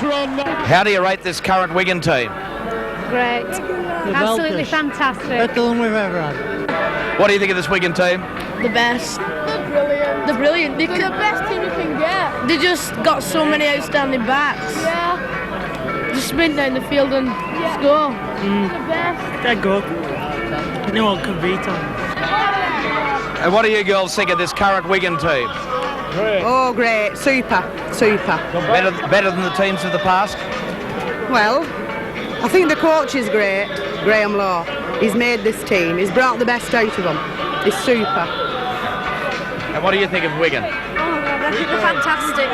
How do you rate this current Wigan team? Great. Absolutely fantastic. Better than we've ever had. What do you think of this Wigan team? The best. They're brilliant. They're brilliant. They're the best team you can get. They just got so many outstanding backs. Yeah. Just sprint down the field and score. The best. They're good. No one can beat them. And what do you girls think of this current Wigan team? Great. Oh, great. Super. Better than the teams of the past? Well, I think the coach is great, Graham Law. He's made this team. He's brought the best out of them. He's super. And what do you think of Wigan? Oh my God, I think they're fantastic.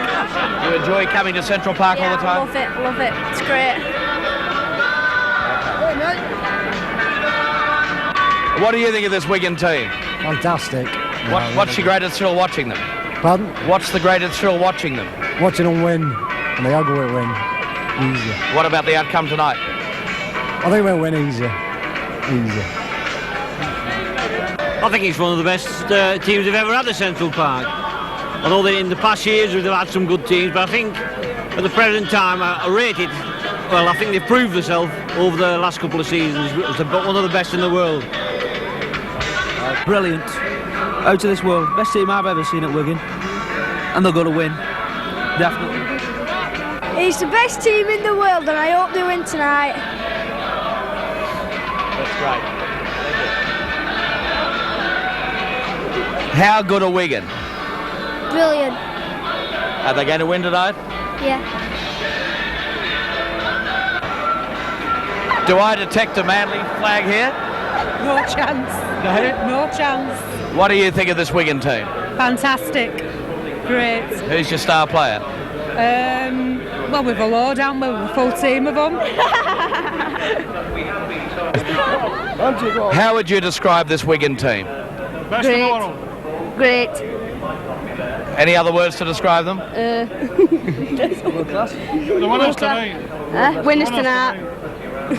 You enjoy coming to Central Park all the time? Love it. It's great. What do you think of this Wigan team? Fantastic. What's your greatest thrill watching them? Pardon? What's the greatest thrill watching them? Watching them win, and they are going to win. Easy. What about the outcome tonight? I think we'll win easy. I think it's one of the best teams they've ever had at Central Park. Although in the past years we've had some good teams, but I think at the present time I rate it. Well, I think they've proved themselves over the last couple of seasons as one of the best in the world. Brilliant. Out of this world. Best team I've ever seen at Wigan. And they're going to win. Definitely. It's the best team in the world and I hope they win tonight. That's great. How good are Wigan? Brilliant. Are they going to win tonight? Yeah. Do I detect a Manly flag here? No chance. No chance. What do you think of this Wigan team? Fantastic. Great. Who's your star player? Well, we've a load, haven't we? We've a full team of them. How would you describe this Wigan team? Great. Any other words to describe them? Winners tonight. Winners tonight.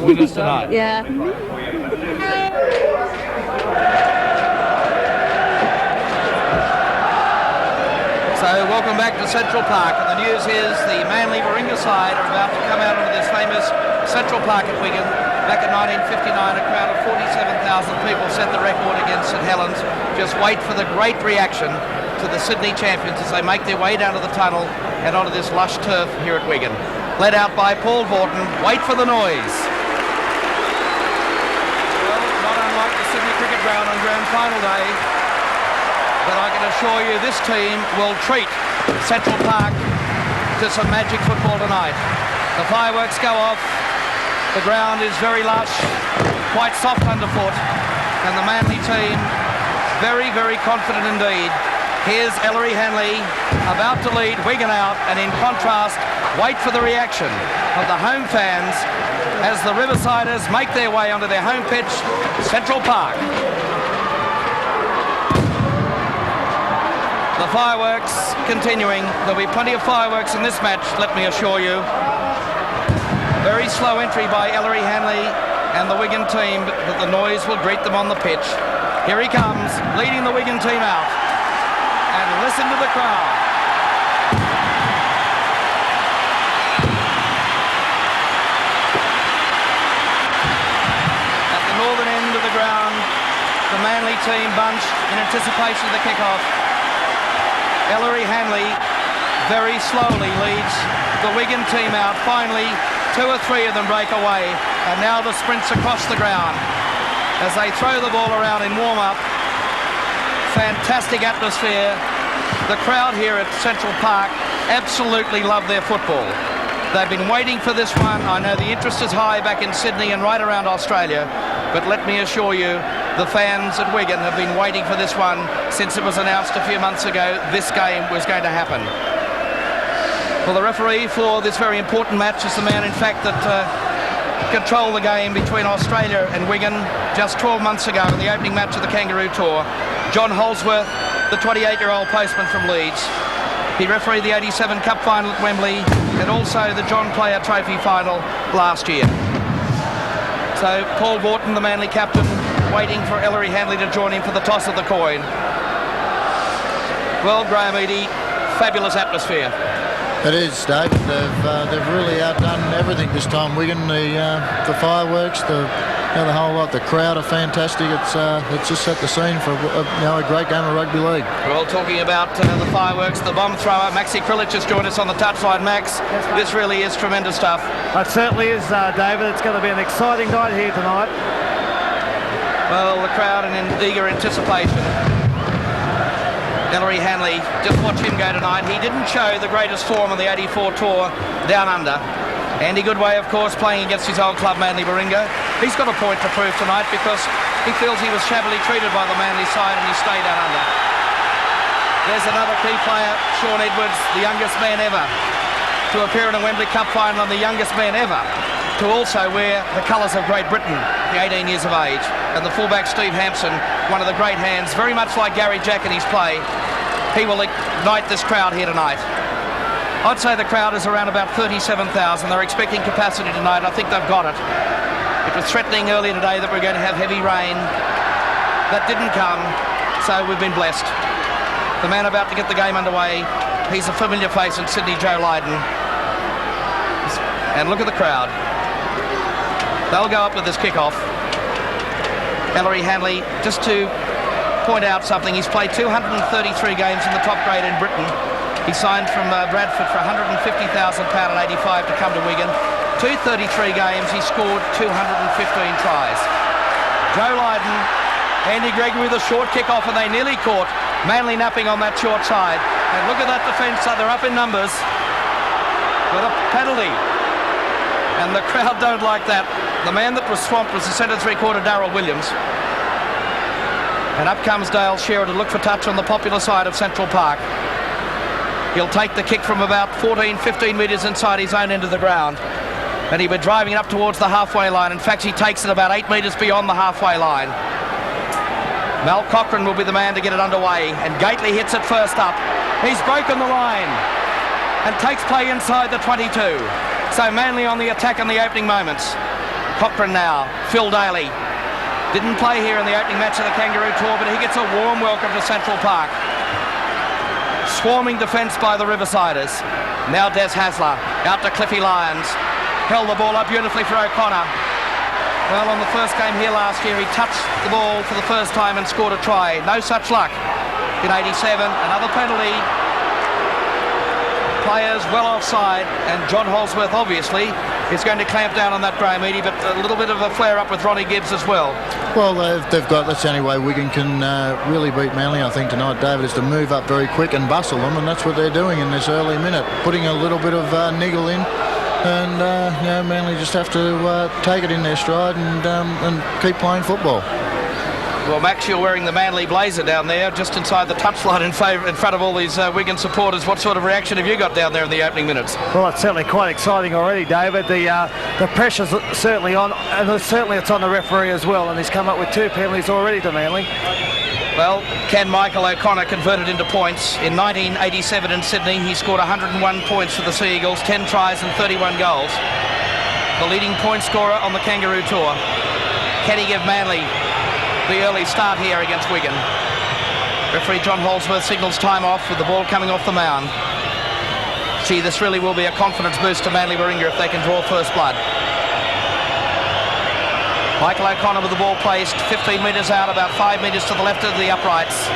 Winners tonight. Yeah. So welcome back to Central Park, and the news is the Manly Warringah side are about to come out onto this famous Central Park at Wigan. Back in 1959, a crowd of 47,000 people set the record against St Helens. Just wait for the great reaction to the Sydney champions as they make their way down to the tunnel and onto this lush turf here at Wigan. Led out by Paul Vorton. Wait for the noise. Well, not unlike the Sydney Cricket Ground on Grand Final day, but I can assure you this team will treat Central Park to some magic football tonight. The fireworks go off, the ground is very lush, quite soft underfoot, and the Manly team very, very confident indeed. Here's Ellery Hanley about to lead Wigan out, and in contrast, wait for the reaction of the home fans as the Riversiders make their way onto their home pitch, Central Park. The fireworks continuing. There'll be plenty of fireworks in this match, let me assure you. Very slow entry by Ellery Hanley and the Wigan team, but the noise will greet them on the pitch. Here he comes, leading the Wigan team out. And listen to the crowd. At the northern end of the ground, the Manly team bunched in anticipation of the kick-off. Ellery Hanley very slowly leads the Wigan team out. Finally, 2 or 3 of them break away, and now the sprints across the ground as they throw the ball around in warm-up. Fantastic atmosphere. The crowd here at Central Park absolutely love their football. They've been waiting for this one. I know the interest is high back in Sydney and right around Australia, but let me assure you, the fans at Wigan have been waiting for this one since it was announced a few months ago this game was going to happen. Well, the referee for this very important match is the man, in fact, that controlled the game between Australia and Wigan just 12 months ago in the opening match of the Kangaroo Tour. John Holsworth, the 28-year-old postman from Leeds. He refereed the 87 Cup final at Wembley and also the John Player Trophy final last year. So Paul Vorton, the Manly captain, waiting for Ellery Hanley to join him for the toss of the coin. Well, Graham Eadie, fabulous atmosphere. It is, Dave. They've really outdone everything this time. Wigan, the fireworks, the whole lot. The crowd are fantastic. It's just set the scene for a great game of rugby league. Well, talking about the fireworks, the bomb thrower, Maxi Krilic has joined us on the touchline. Max, this really is tremendous stuff. It certainly is, David. It's going to be an exciting night here tonight. Well, the crowd in eager anticipation. Ellery Hanley, just watch him go tonight. He didn't show the greatest form on the 84 tour down under. Andy Goodway, of course, playing against his old club, Manly Warringah. He's got a point to prove tonight because he feels he was shabbily treated by the Manly side and he stayed down under. There's another key player, Sean Edwards, the youngest man ever to appear in a Wembley Cup final and the youngest man ever to also wear the colours of Great Britain, the 18 years of age. And the fullback, Steve Hampson, one of the great hands, very much like Gary Jack in his play. He will ignite this crowd here tonight. I'd say the crowd is around about 37,000. They're expecting capacity tonight. I think they've got it. It was threatening earlier today that we're going to have heavy rain. That didn't come, so we've been blessed. The man about to get the game underway, he's a familiar face in Sydney, Joe Lydon. And look at the crowd. They'll go up with this kick-off. Ellery Hanley, just to point out something, he's played 233 games in the top grade in Britain. He signed from Bradford for £150,000 at 85 to come to Wigan. 233 games, he scored 215 tries. Joe Lydon, Andy Gregory with a short kick-off and they nearly caught Manly napping on that short side. And look at that defence, so they're up in numbers with a penalty. And the crowd don't like that. The man that was swamped was the centre three-quarter, Darryl Williams. And up comes Dale Shearer to look for touch on the popular side of Central Park. He'll take the kick from about 14, 15 metres inside his own end of the ground. And he'll be driving it up towards the halfway line. In fact, he takes it about 8 metres beyond the halfway line. Mal Cochrane will be the man to get it underway. And Gately hits it first up. He's broken the line and takes play inside the 22. So Manly on the attack in the opening moments. Cochrane now, Phil Daly. Didn't play here in the opening match of the Kangaroo Tour, but he gets a warm welcome to Central Park. Swarming defence by the Riversiders. Now Des Hasler out to Cliffy Lyons. Held the ball up beautifully for O'Connor. Well, on the first game here last year, he touched the ball for the first time and scored a try. No such luck in 87. Another penalty. Players well offside, and John Holsworth obviously is going to clamp down on that, Graham Eadie, but a little bit of a flare-up with Ronnie Gibbs as well. Well, they've got, that's the only way Wigan can really beat Manly, I think, tonight, David, is to move up very quick and bustle them, and that's what they're doing in this early minute, putting a little bit of niggle in, and Manly just have to take it in their stride and keep playing football. Well, Max, you're wearing the Manly blazer down there, just inside the touchline in front of all these Wigan supporters. What sort of reaction have you got down there in the opening minutes? Well, it's certainly quite exciting already, David. The pressure's certainly on, and certainly it's on the referee as well, and he's come up with 2 penalties already to Manly. Well, can Michael O'Connor convert it into points? In 1987 in Sydney, he scored 101 points for the Sea Eagles, 10 tries and 31 goals. The leading point scorer on the Kangaroo Tour. Can he give Manly the early start here against Wigan? Referee John Holsworth signals time off with the ball coming off the mound. Gee, this really will be a confidence boost to Manly Warringah if they can draw first blood. Michael O'Connor with the ball placed 15 metres out, about 5 metres to the left of the uprights.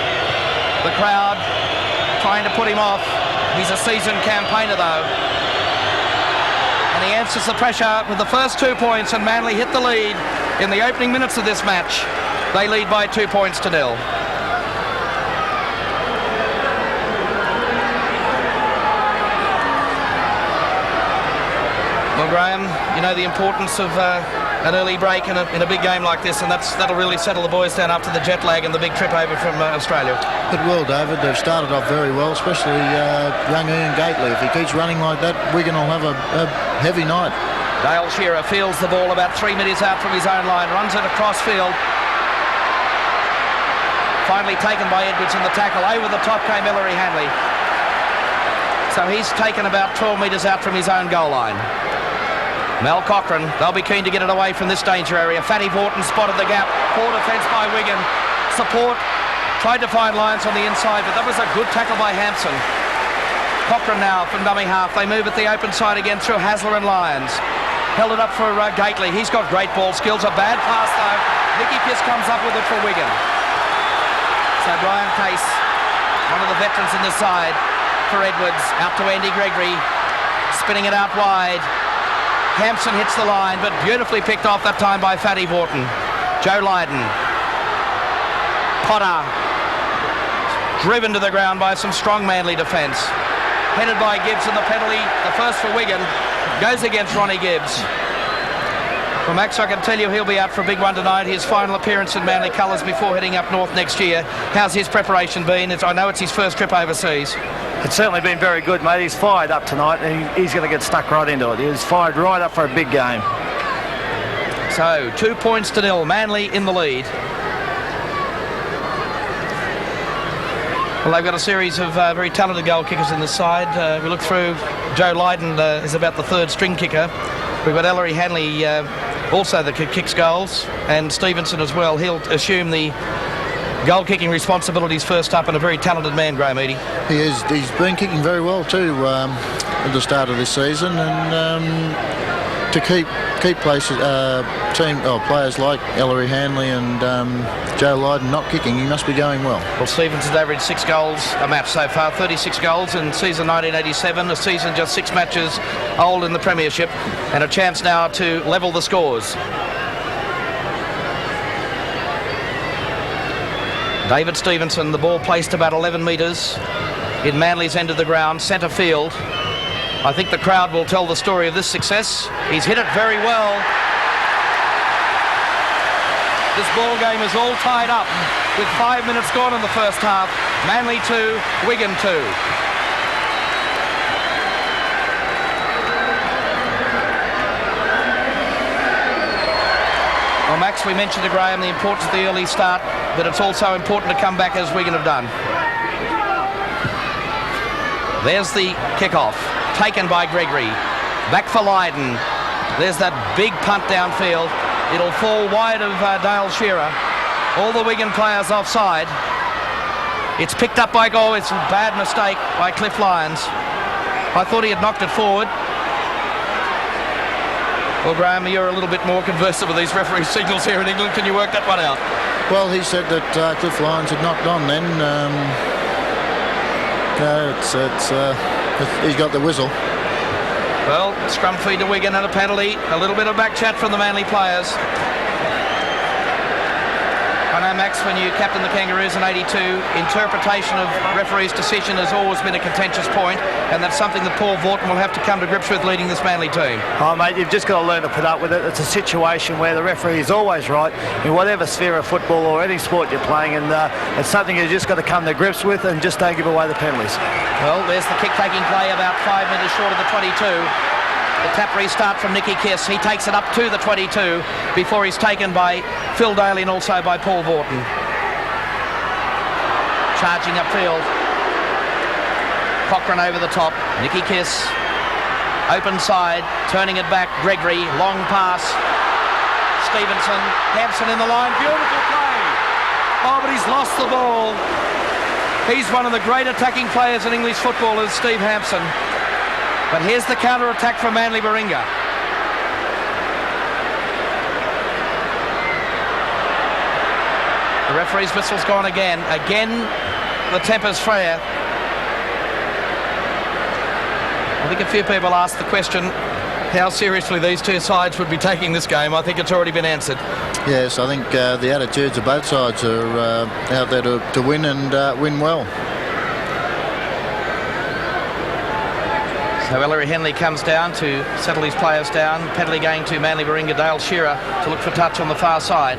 The crowd trying to put him off. He's a seasoned campaigner though. And he answers the pressure with the first 2 points, and Manly hit the lead in the opening minutes of this match. They lead by 2 points to 0. Well, Graham, you know the importance of an early break in a big game like this, and that'll really settle the boys down after the jet lag and the big trip over from Australia. It will, David. They've started off very well, especially young Ian Gately. If he keeps running like that, Wigan will have a heavy night. Dale Shearer fields the ball about 3 metres out from his own line, runs it across field. Finally taken by Edwards in the tackle. Over the top came Ellery Hanley. So he's taken about 12 metres out from his own goal line. Mal Cochrane, they'll be keen to get it away from this danger area. Fatty Vorton spotted the gap. Poor defence by Wigan. Support tried to find Lyons on the inside, but that was a good tackle by Hampson. Cochrane now from dummy half. They move at the open side again through Hasler and Lyons. Held it up for Gately. He's got great ball skills. A bad pass though. Nicky Piss comes up with it for Wigan. So Brian Case, one of the veterans in the side for Edwards. Out to Andy Gregory. Spinning it out wide. Hampson hits the line, but beautifully picked off that time by Fatty Vorton. Joe Lydon. Potter. Driven to the ground by some strong Manly defence. Headed by Gibbs, and the penalty, the first for Wigan, goes against Ronnie Gibbs. Well, Max, I can tell you he'll be out for a big one tonight. His final appearance in Manly colours before heading up north next year. How's his preparation been? I know it's his first trip overseas. It's certainly been very good, mate. He's fired up tonight, and he's going to get stuck right into it. He's fired right up for a big game. So, 2 points to nil. Manly in the lead. Well, they've got a series of very talented goal kickers in the side. We look through, Joe Lydon is about the third string kicker. We've got Ellery Hanley also that kicks goals, and Stevenson as well. He'll assume the goal kicking responsibilities first up, and a very talented man, Graham Eadie. He is. He's been kicking very well too at the start of this season, and to keep players like Ellery Hanley and Joe Lydon not kicking, he must be going well. Well, Stevenson's averaged 6 goals a match so far, 36 goals in season 1987, a season just 6 matches old in the Premiership, and a chance now to level the scores. David Stevenson, the ball placed about 11 metres in Manly's end of the ground, centre field. I think the crowd will tell the story of this success. He's hit it very well. This ball game is all tied up with 5 minutes gone in the first half. Manly 2, Wigan 2. Well, Max, we mentioned to Graham the importance of the early start, but it's also important to come back as Wigan have done. There's the kick-off, taken by Gregory. Back for Lydon. There's that big punt downfield. It'll fall wide of Dale Shearer. All the Wigan players offside. It's picked up by goal. It's a bad mistake by Cliff Lyons. I thought he had knocked it forward. Well, Graham, you're a little bit more conversant with these referee signals here in England. Can you work that one out? Well, he said that Cliff Lyons had knocked on then. He's got the whistle. Well, scrum feed to Wigan and a penalty. A little bit of back chat from the Manly players. I know, Max, when you captained the Kangaroos in '82, interpretation of referee's decision has always been a contentious point, and that's something that Paul Vorton will have to come to grips with leading this Manly team. Oh, mate, you've just got to learn to put up with it. It's a situation where the referee is always right in whatever sphere of football or any sport you're playing, and it's something you've just got to come to grips with and just don't give away the penalties. Well, there's the kick-taking play about 5 metres short of the 22. The tap restart from Nicky Kiss. He takes it up to the 22 before he's taken by Phil Daly and also by Paul Vorton. Charging upfield. Cochrane over the top. Nicky Kiss. Open side. Turning it back. Gregory. Long pass. Stevenson. Hampson in the line. Beautiful play. Oh, but he's lost the ball. He's one of the great attacking players in English football, is Steve Hampson. But here's the counter-attack from Manly Warringah. The referee's whistle's gone again. Again, the temper's frail. I think a few people asked the question how seriously these two sides would be taking this game. I think it's already been answered. Yes, I think the attitudes of both sides are out there to win and win well. So Ellery Henley comes down to settle his players down. Penalty going to Manly Warringah, Dale Shearer to look for touch on the far side.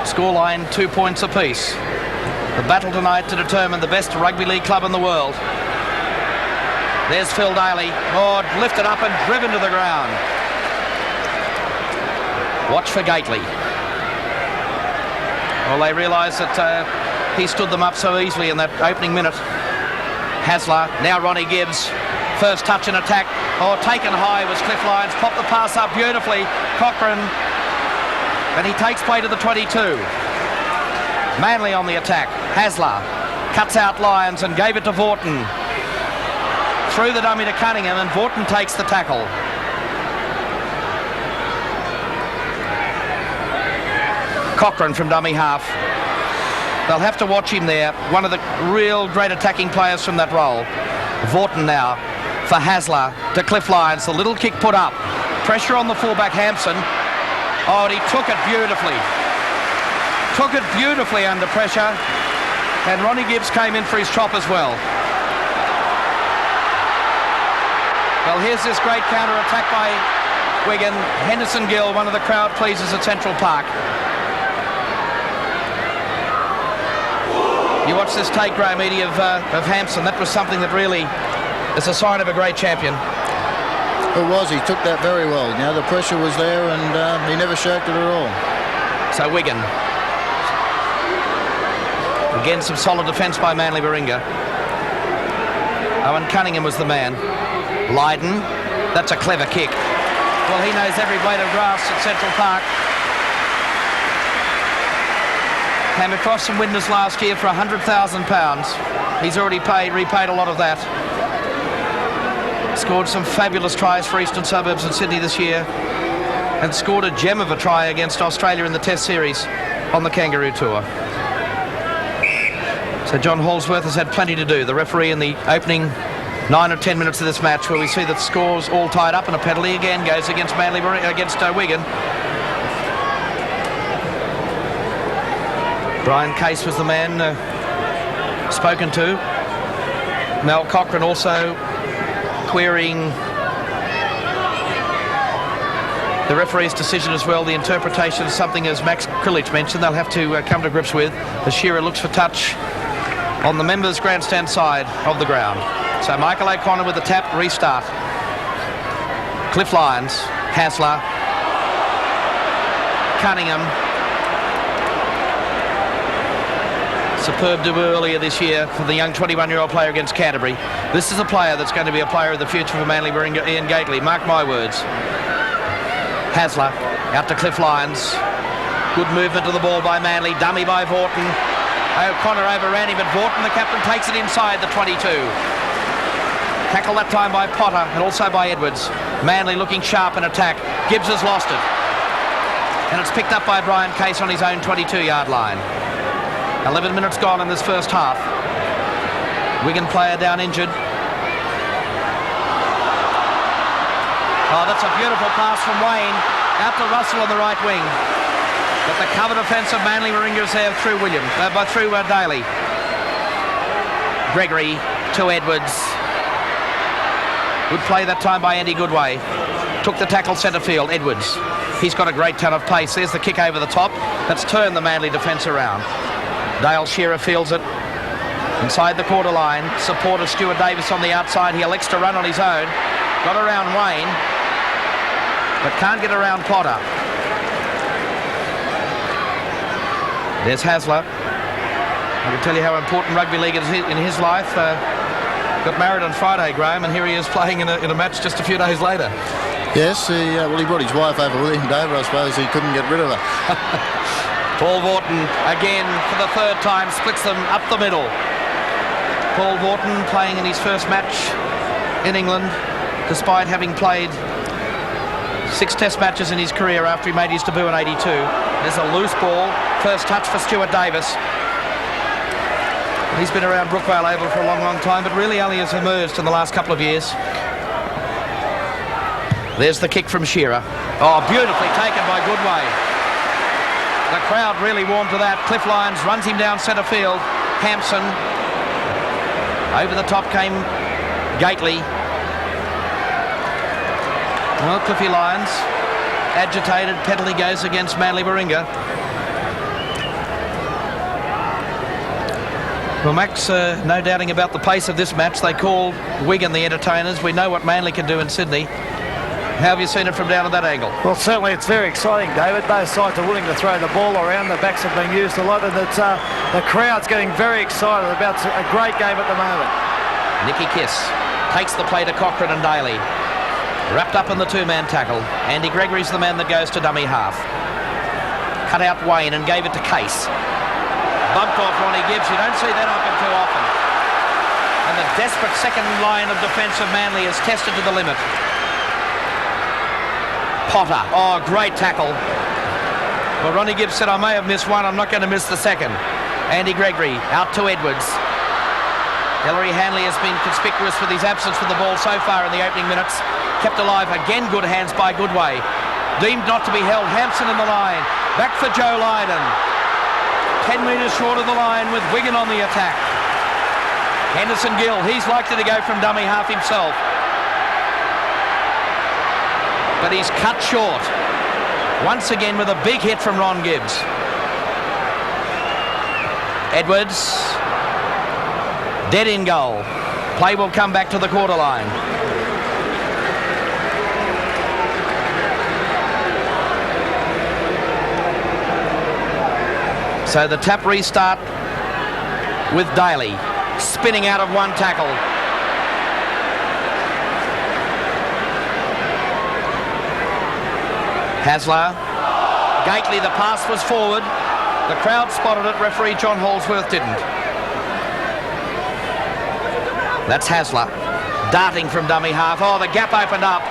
Scoreline 2 points apiece. The battle tonight to determine the best rugby league club in the world. There's Phil Daly. Oh, lifted up and driven to the ground. Watch for Gately. Well, they realise that he stood them up so easily in that opening minute. Hasler, now Ronnie Gibbs. First touch and attack. Oh, taken high was Cliff Lyons. Popped the pass up beautifully. Cochrane. And he takes play to the 22. Manly on the attack. Hasler cuts out Lyons and gave it to Vorton. through the dummy to Cunningham, and Vorton takes the tackle. Cochrane from dummy half. They'll have to watch him there. One of the real great attacking players from that role. Vorton now for Hasler to Cliff Lyons. The little kick put up. Pressure on the fullback Hampson. Oh, and he took it beautifully. Took it beautifully under pressure. And Ronnie Gibbs came in for his chop as well. Well, here's this great counter-attack by Wigan. Henderson Gill, one of the crowd pleasers at Central Park. You watch this take, Graham Eadie, of Hampson. That was something that really is a sign of a great champion. It was. He took that very well. You know, the pressure was there, and he never shirked it at all. So Wigan. Again, some solid defence by Manly Warringah. Owen Cunningham was the man. Lydon. That's a clever kick. Well, he knows every blade of grass at Central Park. Came across some winners last year for £100,000. He's already repaid a lot of that. Scored some fabulous tries for Eastern Suburbs and Sydney this year, and scored a gem of a try against Australia in the Test Series on the Kangaroo Tour. So John Hallsworth has had plenty to do. The referee in the opening 9 or 10 minutes of this match, where we see that the score's all tied up, and a penalty again goes against Wigan. Brian Case was the man spoken to. Mel Cochrane also querying the referee's decision as well. The interpretation is something, as Max Krilich mentioned, they'll have to come to grips with, as Shearer looks for touch on the members' grandstand side of the ground. So Michael O'Connor with the tap, restart. Cliff Lyons, Hasler, Cunningham. Superb debut earlier this year for the young 21-year-old player against Canterbury. This is a player that's going to be a player of the future for Manly Warringah, Ian Gately. Mark my words. Hasler out to Cliff Lyons. Good movement to the ball by Manly. Dummy by Vorton. O'Connor overran him, but Vorton, the captain, takes it inside the 22. Tackle that time by Potter and also by Edwards. Manly looking sharp in attack. Gibbs has lost it. And it's picked up by Brian Case on his own 22-yard line. 11 minutes gone in this first half. Wigan player down injured. Oh, that's a beautiful pass from Wayne out to Russell on the right wing. But the cover defence of Manly Warringah is there through Daly. Gregory to Edwards. Good play that time by Andy Goodway. Took the tackle centre field, Edwards. He's got a great ton of pace. There's the kick over the top. That's turned the Manly defence around. Dale Shearer fields it inside the quarter line. Supporter Stuart Davis on the outside. He elects to run on his own. Got around Wayne, but can't get around Potter. There's Hasler. I can tell you how important rugby league is in his life. Got married on Friday, Graham, and here he is playing in a match just a few days later. Yes, he brought his wife over with him, David. I suppose he couldn't get rid of her. Paul Vorton, again, for the third time, splits them up the middle. Paul Vorton playing in his first match in England, despite having played 6 test matches in his career after he made his debut in 82. There's a loose ball. First touch for Stuart Davis. He's been around Brookvale Oval for a long, long time, but really only has emerged in the last couple of years. There's the kick from Shearer. Oh, beautifully taken by Goodway. The crowd really warmed to that. Cliff Lyons runs him down centre field. Hampson. Over the top came Gately. Well, Cliffy Lyons, agitated, penalty goes against Manly Warringah. Well, Max, no doubting about the pace of this match. They call Wigan the entertainers. We know what Manly can do in Sydney. How have you seen it from down at that angle? Well, certainly it's very exciting, David. Both sides are willing to throw the ball around. The backs have been used a lot, and it's, the crowd's getting very excited about a great game at the moment. Nicky Kiss takes the play to Cochrane and Daly. Wrapped up in the two-man tackle. Andy Gregory's the man that goes to dummy half. Cut out Wayne and gave it to Case. Bumped off Ronnie Gibbs. You don't see that happen too often. And the desperate second line of defence of Manly is tested to the limit. Potter. Oh, great tackle. Well, Ronnie Gibbs said, I may have missed one, I'm not going to miss the second. Andy Gregory out to Edwards. Ellery Hanley has been conspicuous with his absence for the ball so far in the opening minutes. Kept alive again, good hands by Goodway. Deemed not to be held. Hampson in the line. Back for Joe Lydon. 10 metres short of the line with Wigan on the attack. Henderson Gill, he's likely to go from dummy half himself. But he's cut short. Once again with a big hit from Ron Gibbs. Edwards. Dead in goal. Play will come back to the quarter line. So the tap restart with Daly. Spinning out of one tackle. Hasler. Gately, the pass was forward. The crowd spotted it. Referee John Holsworth didn't. That's Hasler. Darting from dummy half. Oh, the gap opened up.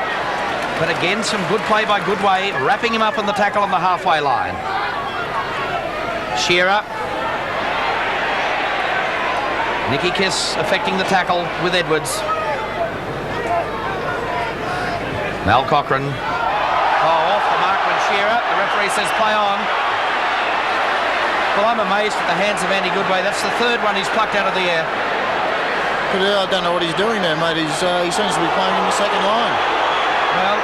But again, some good play by Goodway. Wrapping him up in the tackle on the halfway line. Shearer. Nicky Kiss affecting the tackle with Edwards. Mal Cochran. Oh, off the mark when Shearer. The referee says play on. Well, I'm amazed at the hands of Andy Goodway. That's the third one he's plucked out of the air. But I don't know what he's doing there, mate. He seems to be playing in the second line. Well,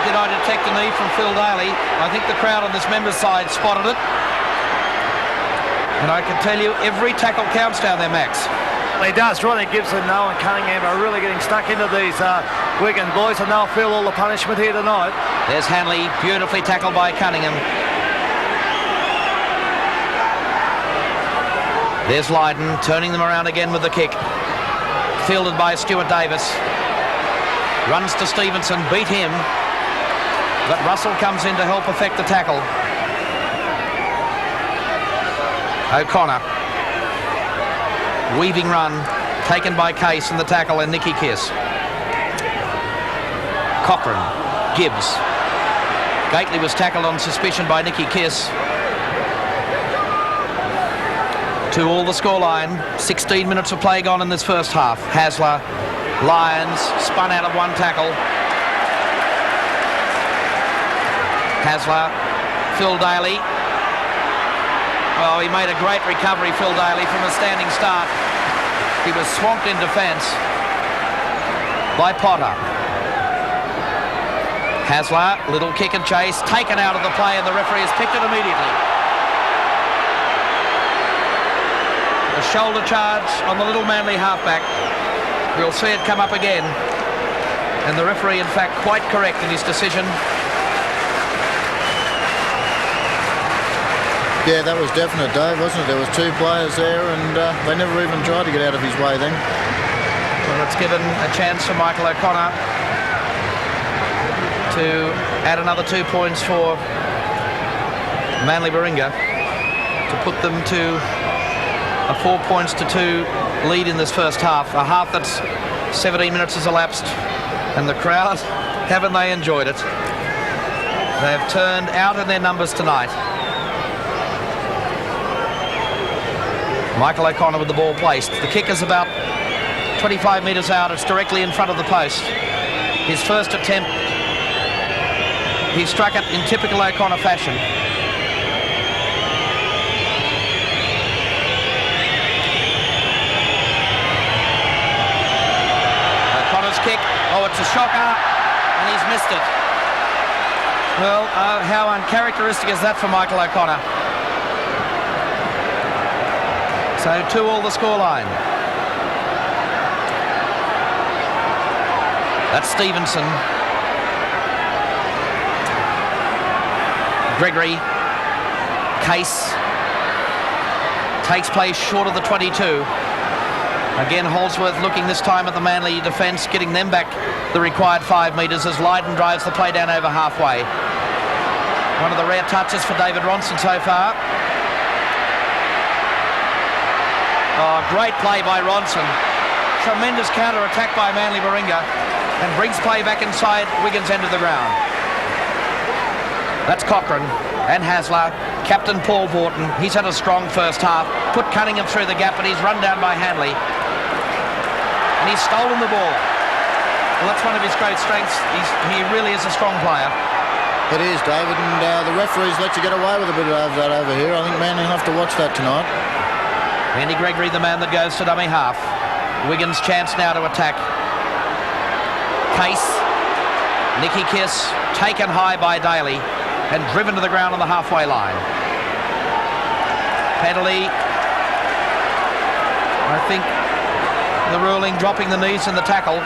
did I detect a knee from Phil Daly? I think the crowd on this member's side spotted it. And I can tell you, every tackle counts down there, Max. Well, he does. Ronnie Gibson, Noah and Cunningham are really getting stuck into these Wigan boys, and they'll feel all the punishment here tonight. There's Hanley, beautifully tackled by Cunningham. There's Lydon, turning them around again with the kick. Fielded by Stuart Davis. Runs to Stevenson, beat him. But Russell comes in to help effect the tackle. O'Connor. Weaving run, taken by Case in the tackle and Nicky Kiss. Cochran. Gibbs. Gately was tackled on suspicion by Nicky Kiss. 2-2 the scoreline. 16 minutes of play gone in this first half. Hasler, Lyons, spun out of one tackle. Hasler, Phil Daly. Oh, he made a great recovery, Phil Daly, from a standing start. He was swamped in defence by Potter. Hasler, little kick and chase, taken out of the play, and the referee has picked it immediately. A shoulder charge on the little Manly halfback. We'll see it come up again. And the referee, in fact, quite correct in his decision. Yeah, that was definite, Dave, wasn't it? There was two players there, and they never even tried to get out of his way then. Well, it's given a chance for Michael O'Connor to add another 2 points for Manly Warringah to put them to a 4-2 lead in this first half. A half that's 17 minutes has elapsed, and the crowd, haven't they enjoyed it? They have turned out in their numbers tonight. Michael O'Connor with the ball placed. The kick is about 25 metres out. It's directly in front of the post. His first attempt, he struck it in typical O'Connor fashion. O'Connor's kick. Oh, it's a shocker, and he's missed it. Well, how uncharacteristic is that for Michael O'Connor? So 2-2 the scoreline. That's Stevenson. Gregory. Case. Takes place short of the 22. Again, Holsworth looking this time at the Manly defence, getting them back the required 5 metres as Lydon drives the play down over halfway. One of the rare touches for David Ronson so far. Oh, great play by Ronson. Tremendous counter-attack by Manly Warringah and brings play back inside Wigan's end of the ground. That's Cochrane and Hasler. Captain Paul Vorton. He's had a strong first half. Put Cunningham through the gap, but he's run down by Hanley. And he's stolen the ball. Well, that's one of his great strengths. He really is a strong player. It is, David, and the referees let you get away with a bit of that over here. I think Manly will have to watch that tonight. Andy Gregory, the man that goes to dummy half. Wigan's chance now to attack. Case, Nicky Kiss, taken high by Daly and driven to the ground on the halfway line. Penalty. I think the ruling dropping the knees in the tackle.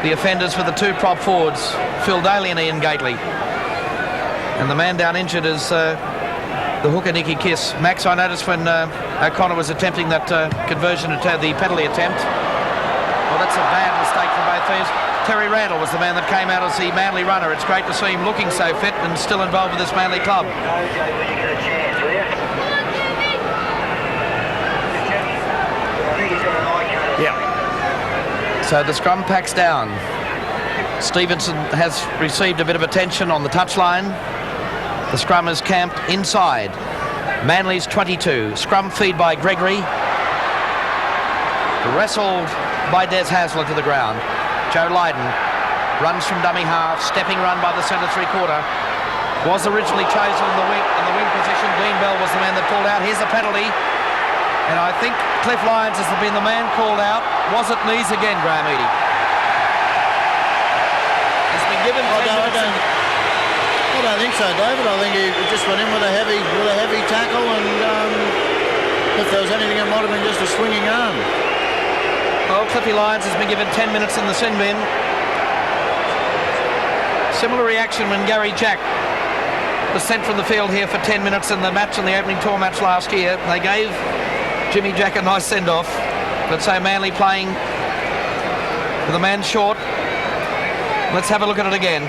The offenders for the two prop forwards, Phil Daly and Ian Gately. And the man down injured is the hooker, Nicky Kiss. Max, I noticed when O'Connor was attempting that conversion, the penalty attempt. Well, that's a bad mistake for both teams. Terry Randall was the man that came out as the Manly runner. It's great to see him looking so fit and still involved with this Manly club. Yeah. So the scrum packs down. Stevenson has received a bit of attention on the touchline. The scrum is camped inside. Manly's 22. Scrum feed by Gregory. Wrestled by Des Hasler to the ground. Joe Lydon runs from dummy half. Stepping run by the centre three-quarter. Was originally chosen in the wing position. Dean Bell was the man that pulled out. Here's a penalty. And I think Cliff Lyons has been the man called out. Was it knees again, Graham Eadie? He's been given 10 minutes. I don't think so, David. I think he just went in with a heavy tackle, and if there was anything, it might have been just a swinging arm. Well, Cliffy Lyons has been given 10 minutes in the sin bin. Similar reaction when Gary Jack was sent from the field here for 10 minutes in the match, in the opening tour match last year. They gave Jimmy Jack a nice send-off, but so Manly playing with a man short. Let's have a look at it again.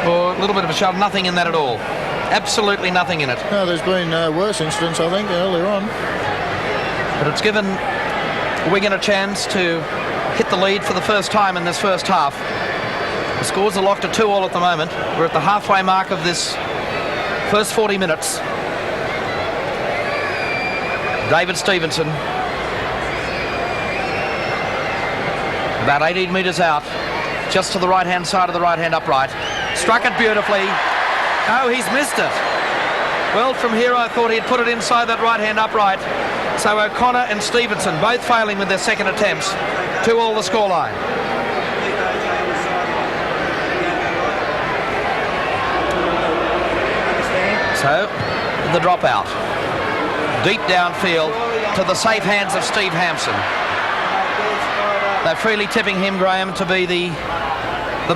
Or a little bit of a shove, nothing in that at all. Absolutely nothing in it. No, there's been worse incidents, I think, earlier on. But it's given Wigan a chance to hit the lead for the first time in this first half. The scores are locked at 2-2 at the moment. We're at the halfway mark of this first 40 minutes. David Stevenson, about 18 metres out, just to the right-hand side of the right-hand upright. Struck it beautifully. Oh, he's missed it. Well, from here I thought he'd put it inside that right-hand upright. So O'Connor and Stevenson both failing with their second attempts. 2-2 the scoreline. So, the dropout. Deep downfield to the safe hands of Steve Hampson. They're freely tipping him, Graham, to be the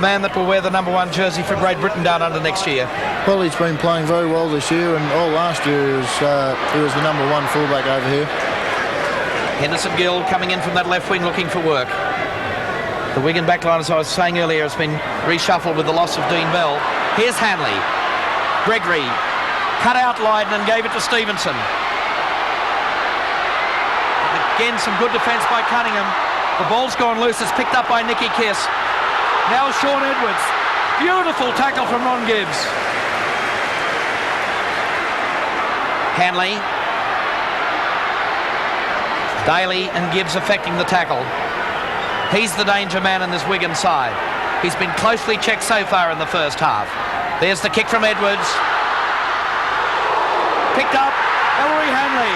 man that will wear the number 1 jersey for Great Britain down under next year. Well, he's been playing very well this year, and all last year he was the number 1 fullback over here. Henderson Gill coming in from that left wing looking for work. The Wigan backline, as I was saying earlier, has been reshuffled with the loss of Dean Bell. Here's Hanley. Gregory cut out Lydon and gave it to Stevenson. Again, some good defence by Cunningham. The ball's gone loose. It's picked up by Nicky Kiss. Now Sean Edwards. Beautiful tackle from Ron Gibbs. Hanley. Daly and Gibbs affecting the tackle. He's the danger man in this Wigan side. He's been closely checked so far in the first half. There's the kick from Edwards. Picked up Ellery Hanley.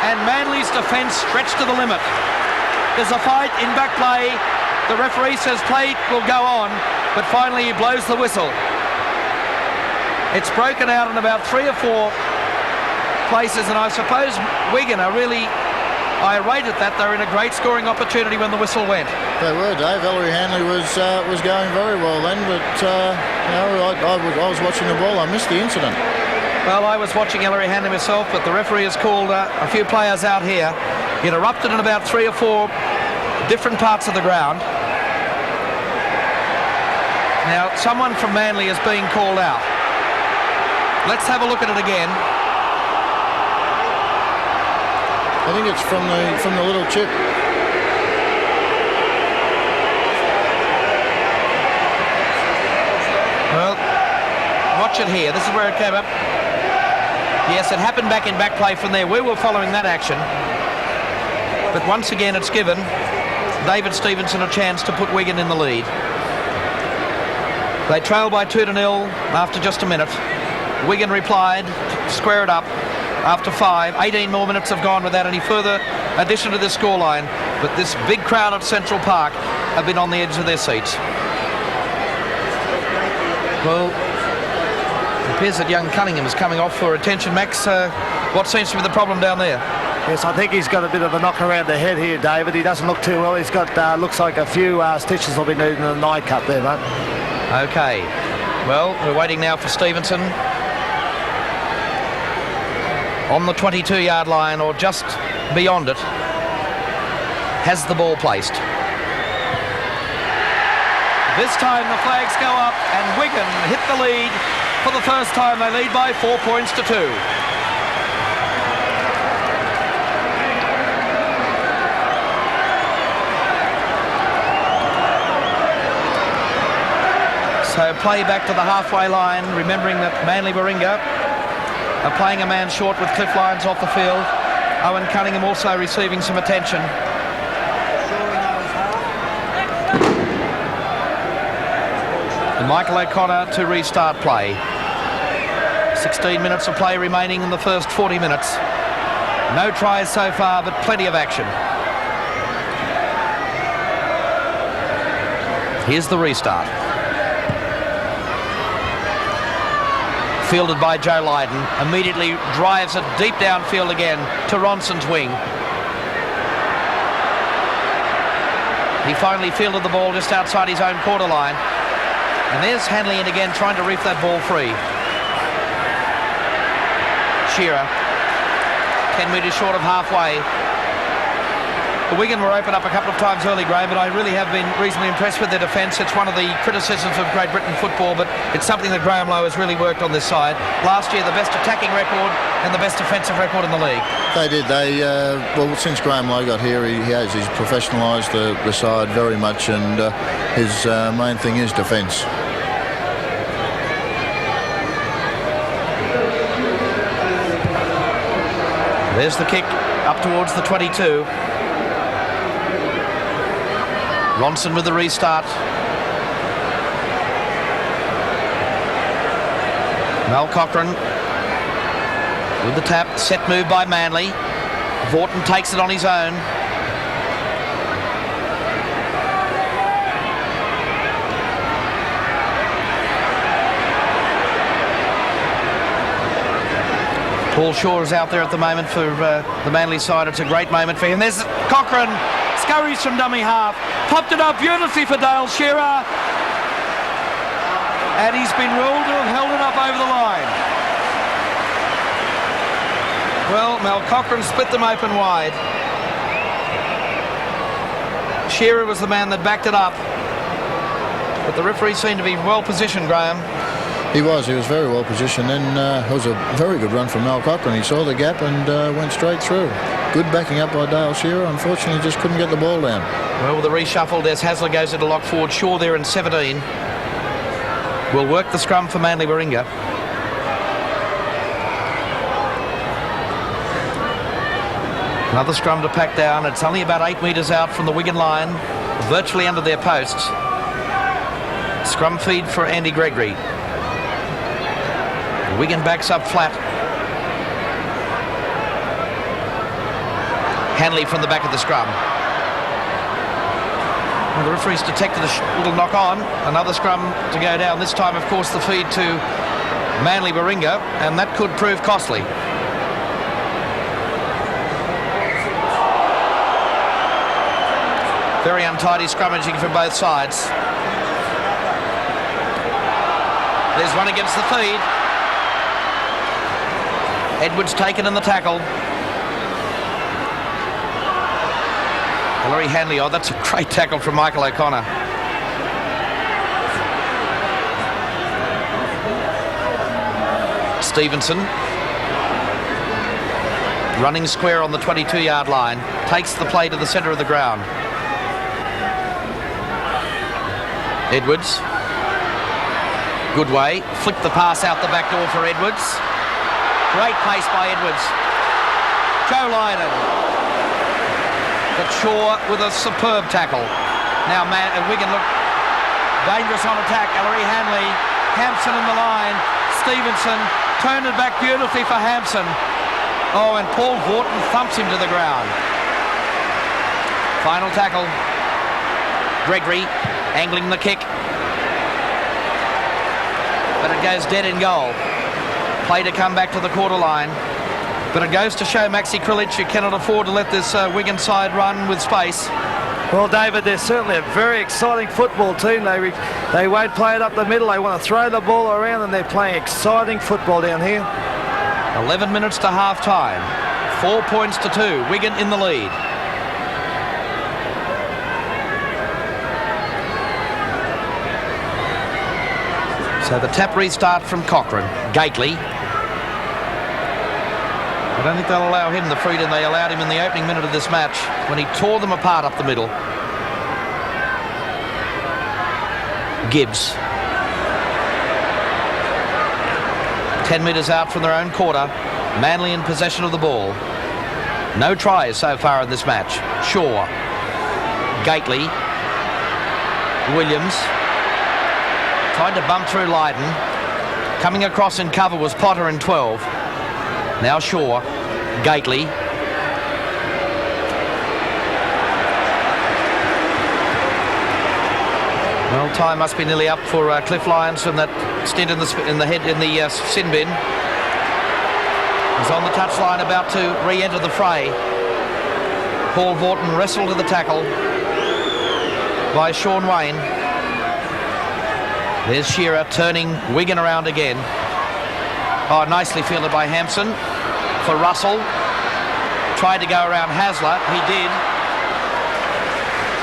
And Manly's defence stretched to the limit. There's a fight in back play. The referee says play will go on, but finally he blows the whistle. It's broken out in about 3 or 4 places, and I suppose Wigan are really irate at that. They're in a great scoring opportunity when the whistle went. They were, Dave. Ellery Hanley was going very well then, but I was watching the ball. I missed the incident. Well, I was watching Ellery Hanley myself, but the referee has called a few players out here. It erupted in about 3 or 4 different parts of the ground. Now, someone from Manly is being called out. Let's have a look at it again. I think it's from the little chip. Well, watch it here. This is where it came up. Yes, it happened back in back play from there. We were following that action. But once again, it's given David Stevenson a chance to put Wigan in the lead. They trail by 2-0 after just a minute. Wigan replied, square it up after 5. 18 more minutes have gone without any further addition to this scoreline. But this big crowd at Central Park have been on the edge of their seats. Well, it appears that young Cunningham is coming off for attention. Max, what seems to be the problem down there? Yes, I think he's got a bit of a knock around the head here, David. He doesn't look too well. He's got, looks like a few stitches will be needed in the nightcap there, mate. Okay. Well, we're waiting now for Stevenson. On the 22-yard line, or just beyond it, has the ball placed. This time the flags go up and Wigan hit the lead. For the first time they lead by 4 points to 2. So play back to the halfway line, remembering that Manly Warringah are playing a man short with Cliff Lyons off the field. Owen Cunningham also receiving some attention. And Michael O'Connor to restart play. 16 minutes of play remaining in the first 40 minutes. No tries so far, but plenty of action. Here's the restart. Fielded by Joe Lydon, immediately drives it deep downfield again to Ronson's wing. He finally fielded the ball just outside his own quarter line. And there's Hanley in again, trying to reef that ball free. Shearer, 10 metres short of halfway. The Wigan were open up a couple of times early, Graham, but I really have been reasonably impressed with their defence. It's one of the criticisms of Great Britain football, but it's something that Graham Lowe has really worked on this side. Last year, the best attacking record and the best defensive record in the league. They did. Well, since Graham Lowe got here, he's professionalised the side very much, and his main thing is defence. There's the kick up towards the 22. Ronson with the restart. Mel Cochran with the tap. Set move by Manly. Vaughton takes it on his own. Paul Shaw is out there at the moment for the Manly side. It's a great moment for him. There's Cochran. Scurries from dummy half. Popped it up beautifully for Dale Shearer. And he's been ruled to have held it up over the line. Well, Mel Cochran split them open wide. Shearer was the man that backed it up. But the referee seemed to be well positioned, Graham. He was very well positioned. Then it was a very good run from Mel Cochran. He saw the gap and went straight through. Good backing up by Dale Shearer. Unfortunately, just couldn't get the ball down. Well, with the reshuffle, Des Hasler goes into lock forward. Shaw there in 17. Will work the scrum for Manly Warringah. Another scrum to pack down. It's only about 8 metres out from the Wigan line, virtually under their posts. Scrum feed for Andy Gregory. Wigan backs up flat. Hanley from the back of the scrum. Well, the referee's detected a little knock on. Another scrum to go down. This time, of course, the feed to Manly Warringah, and that could prove costly. Very untidy scrummaging from both sides. There's one against the feed. Edwards taken in the tackle. Larry Hanley, oh, that's a great tackle from Michael O'Connor. Stevenson. running square on the 22-yard line, takes the play to the centre of the ground. Edwards. Good way. Flicked the pass out the back door for Edwards. Great pace by Edwards. Joe Lydon. But Shaw with a superb tackle. Now Wigan look dangerous on attack. Ellery Hanley. Hampson in the line. Stevenson turned it back beautifully for Hampson. Oh, and Paul Vorton thumps him to the ground. Final tackle. Gregory angling the kick. But it goes dead in goal. Play to come back to the quarter line. But it goes to show Maxi Krilic you cannot afford to let this Wigan side run with space. Well, David, they're certainly a very exciting football team. They won't play it up the middle. They want to throw the ball around, and they're playing exciting football down here. 11 minutes to half-time. 4 points to 2. Wigan in the lead. So the tap restart from Cochrane. Gately. I don't think they'll allow him the freedom they allowed him in the opening minute of this match when he tore them apart up the middle. Gibbs. 10 metres out from their own quarter. Manly in possession of the ball. No tries so far in this match. Shaw. Gately. Williams. Tried to bump through Lydon. Coming across in cover was Potter in 12. Now Shaw. Gately. Well, time must be nearly up for Cliff Lyons from that stint in the sin bin. He's on the touchline about to re-enter the fray. Paul Vorton wrestled to the tackle by Sean Wayne. There's Shearer turning Wigan around again. Oh, nicely fielded by Hampson for Russell. Tried to go around Hasler. He did.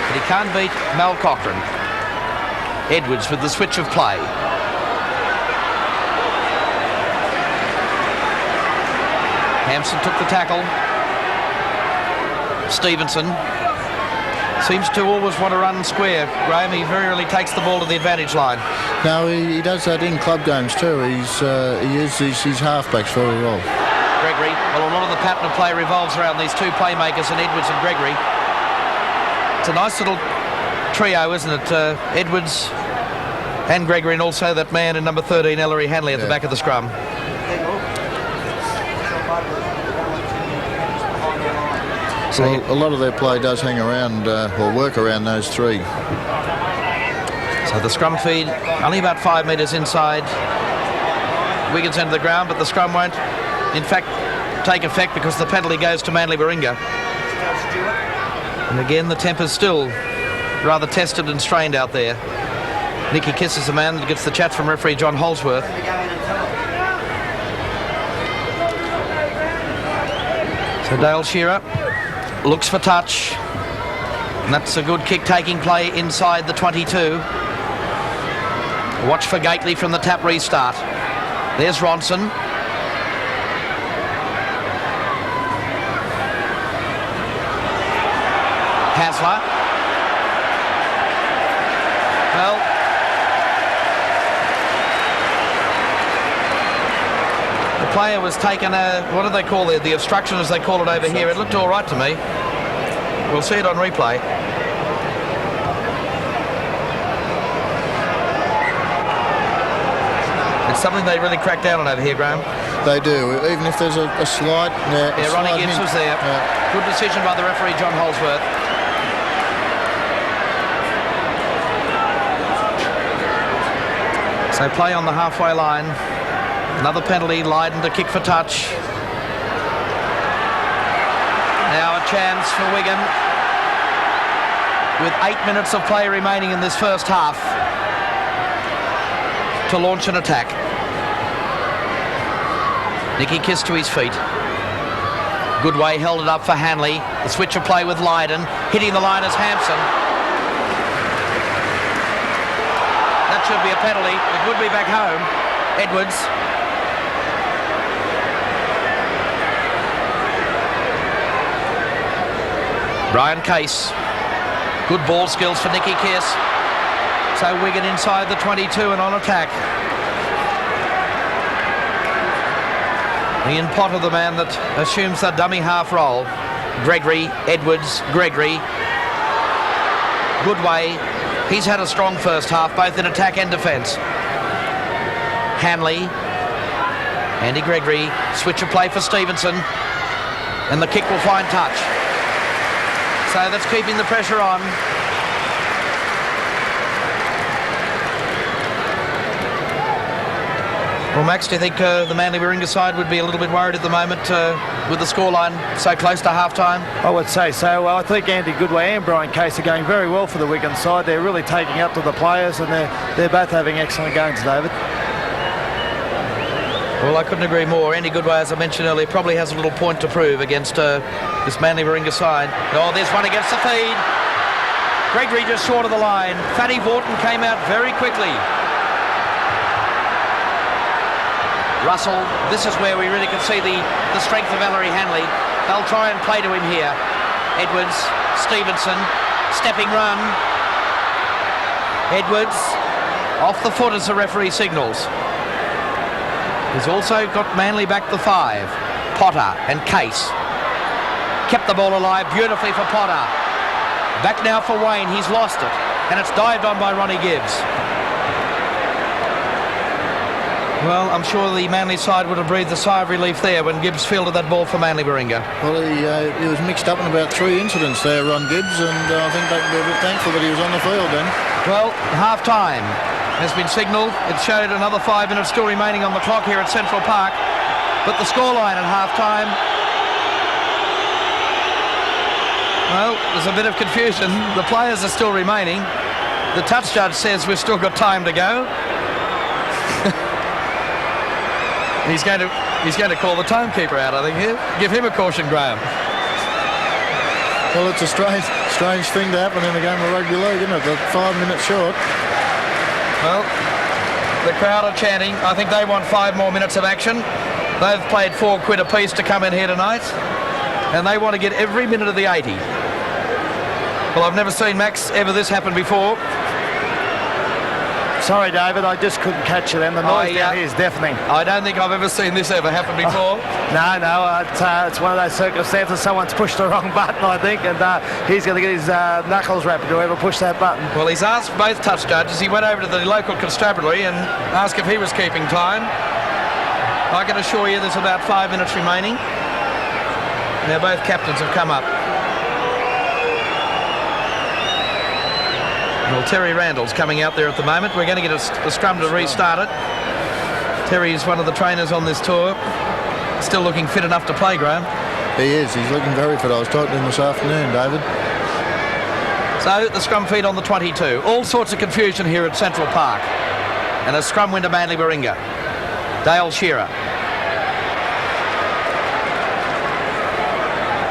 But he can't beat Mal Cochrane. Edwards with the switch of play. Hampson took the tackle. Stevenson seems to always want to run square. Graham, he very rarely takes the ball to the advantage line. No, he does that in club games too. He uses his halfbacks very well. Gregory. Well, a lot of the pattern of play revolves around these two playmakers in Edwards and Gregory. It's a nice little trio, isn't it? Edwards and Gregory, and also that man in number 13, Ellery Hanley, at the back of the scrum. So a lot of their play does hang around or work around those three. So the scrum feed only about 5 metres inside Wigan's end of the ground, but the scrum won't in fact take effect because the penalty goes to Manly Warringah. And again the temper's still rather tested and strained out there. Nicky Kiss is the man that gets the chat from referee John Holsworth. So Dale Shearer looks for touch, and that's a good kick taking play inside the 22. Watch for Gately from the tap restart. There's Ronson. Hasler. Well, the player was taken what do they call it? The obstruction, as they call it over here. It looked all right to me. We'll see it on replay. It's something they really crack down on over here, Graham. They do, even if there's a slight... Ronnie Gibbs was there. Yeah. Good decision by the referee, John Holsworth. So play on the halfway line. Another penalty, Lydon to kick for touch. Now a chance for Wigan with 8 minutes of play remaining in this first half to launch an attack. Nicky Kiss to his feet. Goodway held it up for Hanley. The switch of play with Lydon. Hitting the line is Hampson. That should be a penalty. It would be back home. Edwards. Brian Case. Good ball skills for Nicky Kiss. So Wigan inside the 22 and on attack. Ian Potter, the man that assumes the dummy half role. Gregory, Edwards, Gregory. Goodway. He's had a strong first half, both in attack and defence. Hanley. Andy Gregory. Switch of play for Stevenson. And the kick will find touch. So that's keeping the pressure on. Well, Max, do you think the Manly Warringah side would be a little bit worried at the moment with the scoreline so close to half-time? I would say so. I think Andy Goodway and Brian Case are going very well for the Wigan side. They're really taking up to the players, and they're both having excellent games, David. Well, I couldn't agree more. Andy Goodway, as I mentioned earlier, probably has a little point to prove against this Manly Warringah side. Oh, there's one against the feed. Gregory just short of the line. Fanny Vorton came out very quickly. Russell, this is where we really can see the strength of Valerie Hanley. They'll try and play to him here. Edwards, Stevenson, stepping run. Edwards, off the foot as the referee signals. He's also got Manly back the 5. Potter and Case. Kept the ball alive beautifully for Potter. Back now for Wayne, he's lost it. And it's dived on by Ronnie Gibbs. Well, I'm sure the Manly side would have breathed a sigh of relief there when Gibbs fielded that ball for Manly Warringah. Well, he was mixed up in about 3 incidents there, Ron Gibbs, and I think they can be a bit thankful that he was on the field then. Well, half-time has been signalled. It showed another 5 minutes still remaining on the clock here at Central Park. But the scoreline at half-time, well, there's a bit of confusion. The players are still remaining. The touch judge says we've still got time to go. He's going to call the timekeeper out, I think, here. Give him a caution, Graham. Well, it's a strange thing to happen in a game of rugby league, isn't it? The 5 minutes short. Well, the crowd are chanting. I think they want 5 more minutes of action. They've played £4 apiece to come in here tonight, and they want to get every minute of the 80. Well, I've never seen, Max, ever this happen before. Sorry, David, I just couldn't catch you then. The noise down here is deafening. I don't think I've ever seen this ever happen before. No, it's one of those circumstances. Someone's pushed the wrong button, I think, and he's going to get his knuckles wrapped, whoever pushed that button. Well, he's asked both touch judges. He went over to the local constabulary and asked if he was keeping time. I can assure you there's about 5 minutes remaining. Now both captains have come up. Well, Terry Randall's coming out there at the moment. We're going to get a scrum to restart it. Terry is one of the trainers on this tour. Still looking fit enough to play, Graham. He is. He's looking very fit. I was talking to him this afternoon, David. So, the scrum feed on the 22. All sorts of confusion here at Central Park. And a scrum win to Manly Warringah. Dale Shearer.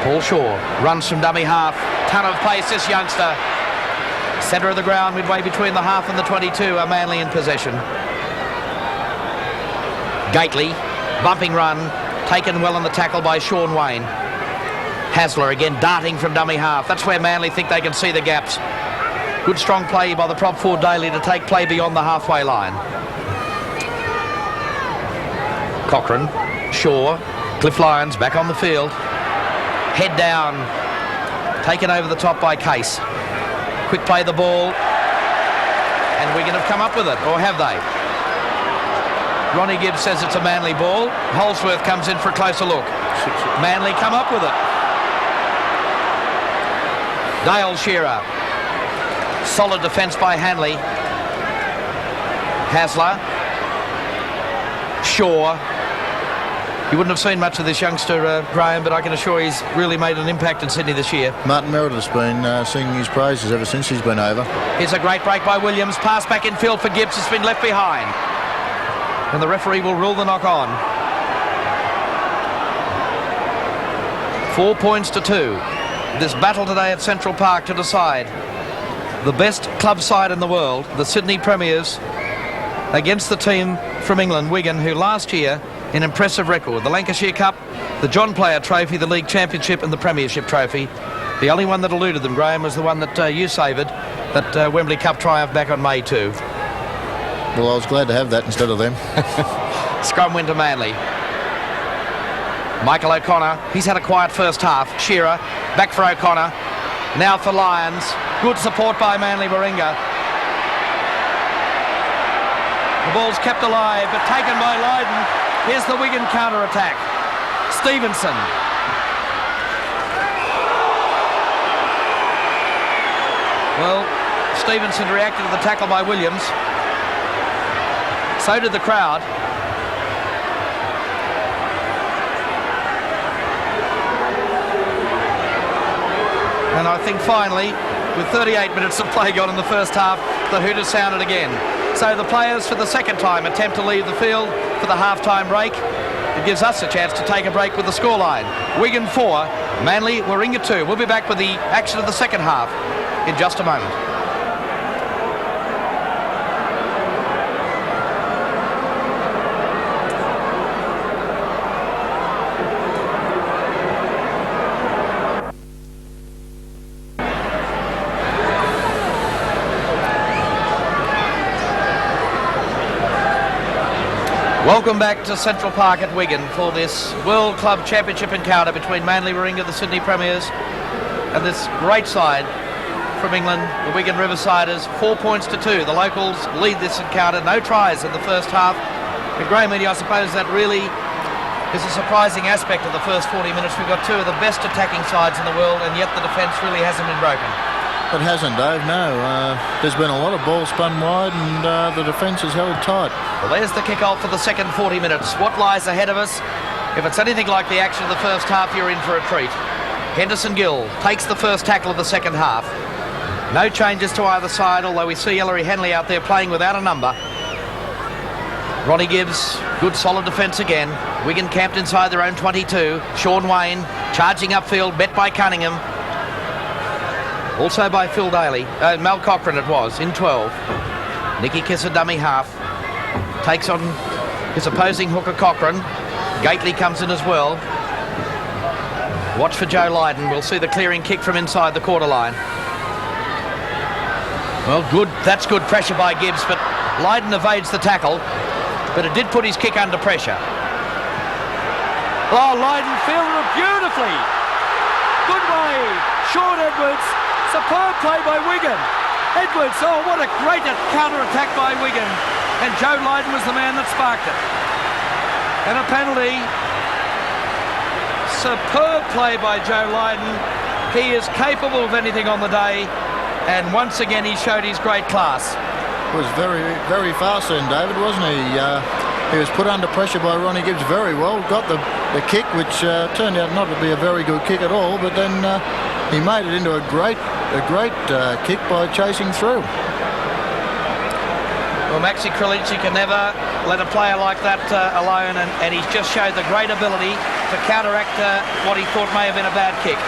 Paul Shaw runs from dummy half. Ton of pace, this youngster. Centre of the ground, midway between the half and the 22, are Manly in possession. Gately, bumping run, taken well on the tackle by Sean Wayne. Hasler again darting from dummy half. That's where Manly think they can see the gaps. Good strong play by the prop forward Daly to take play beyond the halfway line. Cochrane, Shaw, Cliff Lyons back on the field. Head down, taken over the top by Case. Quick play the ball, and Wigan have come up with it, or have they? Ronnie Gibbs says it's a Manly ball. Holsworth comes in for a closer look. Manly come up with it. Dale Shearer. Solid defence by Hanley. Hasler. Shaw. You wouldn't have seen much of this youngster, Graham, but I can assure he's really made an impact in Sydney this year. Martin Meredith's been singing his praises ever since he's been over. Here's a great break by Williams. Pass back in field for Gibbs. It's been left behind. And the referee will rule the knock on. 4 points to 2. This battle today at Central Park to decide the best club side in the world, the Sydney Premiers, against the team from England, Wigan, who last year, an impressive record, the Lancashire Cup, the John Player Trophy, the League Championship and the Premiership Trophy. The only one that eluded them, Graham, was the one that you savoured, that Wembley Cup triumph back on May 2. Well, I was glad to have that instead of them. Scrum win to Manly. Michael O'Connor, he's had a quiet first half. Shearer, back for O'Connor. Now for Lions. Good support by Manly Warringah. The ball's kept alive, but taken by Lydon. Here's the Wigan counter-attack. Stevenson. Well, Stevenson reacted to the tackle by Williams. So did the crowd. And I think finally, with 38 minutes of play gone in the first half, the hoot has sounded again. So the players for the second time attempt to leave the field for the half-time break. It gives us a chance to take a break with the scoreline. Wigan 4, Manly Warringah 2. We'll be back with the action of the second half in just a moment. Welcome back to Central Park at Wigan for this World Club Championship encounter between Manly Warringah, the Sydney Premiers, and this great side from England, the Wigan Riversiders. 4 points to 2. The locals lead this encounter. No tries in the first half. And Graham Eady, I suppose that really is a surprising aspect of the first 40 minutes. We've got two of the best attacking sides in the world, and yet the defence really hasn't been broken. It hasn't, Dave, no. There's been a lot of balls spun wide, and the defence has held tight. Well, there's the kick-off for the second 40 minutes. What lies ahead of us? If it's anything like the action of the first half, you're in for a treat. Henderson Gill takes the first tackle of the second half. No changes to either side, although we see Ellery Henley out there playing without a number. Ronnie Gibbs, good solid defence again. Wigan camped inside their own 22. Sean Wayne charging upfield, met by Cunningham. Also by Phil Daly. Mel Cochran it was, in 12. Nicky Kisser, dummy half. Takes on his opposing hooker Cochran. Gately comes in as well. Watch for Joe Lydon. We'll see the clearing kick from inside the quarter line. Well, good. That's good pressure by Gibbs, but Lydon evades the tackle. But it did put his kick under pressure. Oh, Lydon fielded it beautifully. Good way. Sean Edwards. Superb play by Wigan. Edwards, oh, what a great counter-attack by Wigan. And Joe Lydon was the man that sparked it. And a penalty. Superb play by Joe Lydon. He is capable of anything on the day. And once again, he showed his great class. It was very, very fast then, David, wasn't he? He was put under pressure by Ronnie Gibbs very well. Got the kick, which turned out not to be a very good kick at all. But then he made it into a great kick by chasing through. Well, Maxi Krilic, you can never let a player like that alone, and he's just showed the great ability to counteract what he thought may have been a bad kick.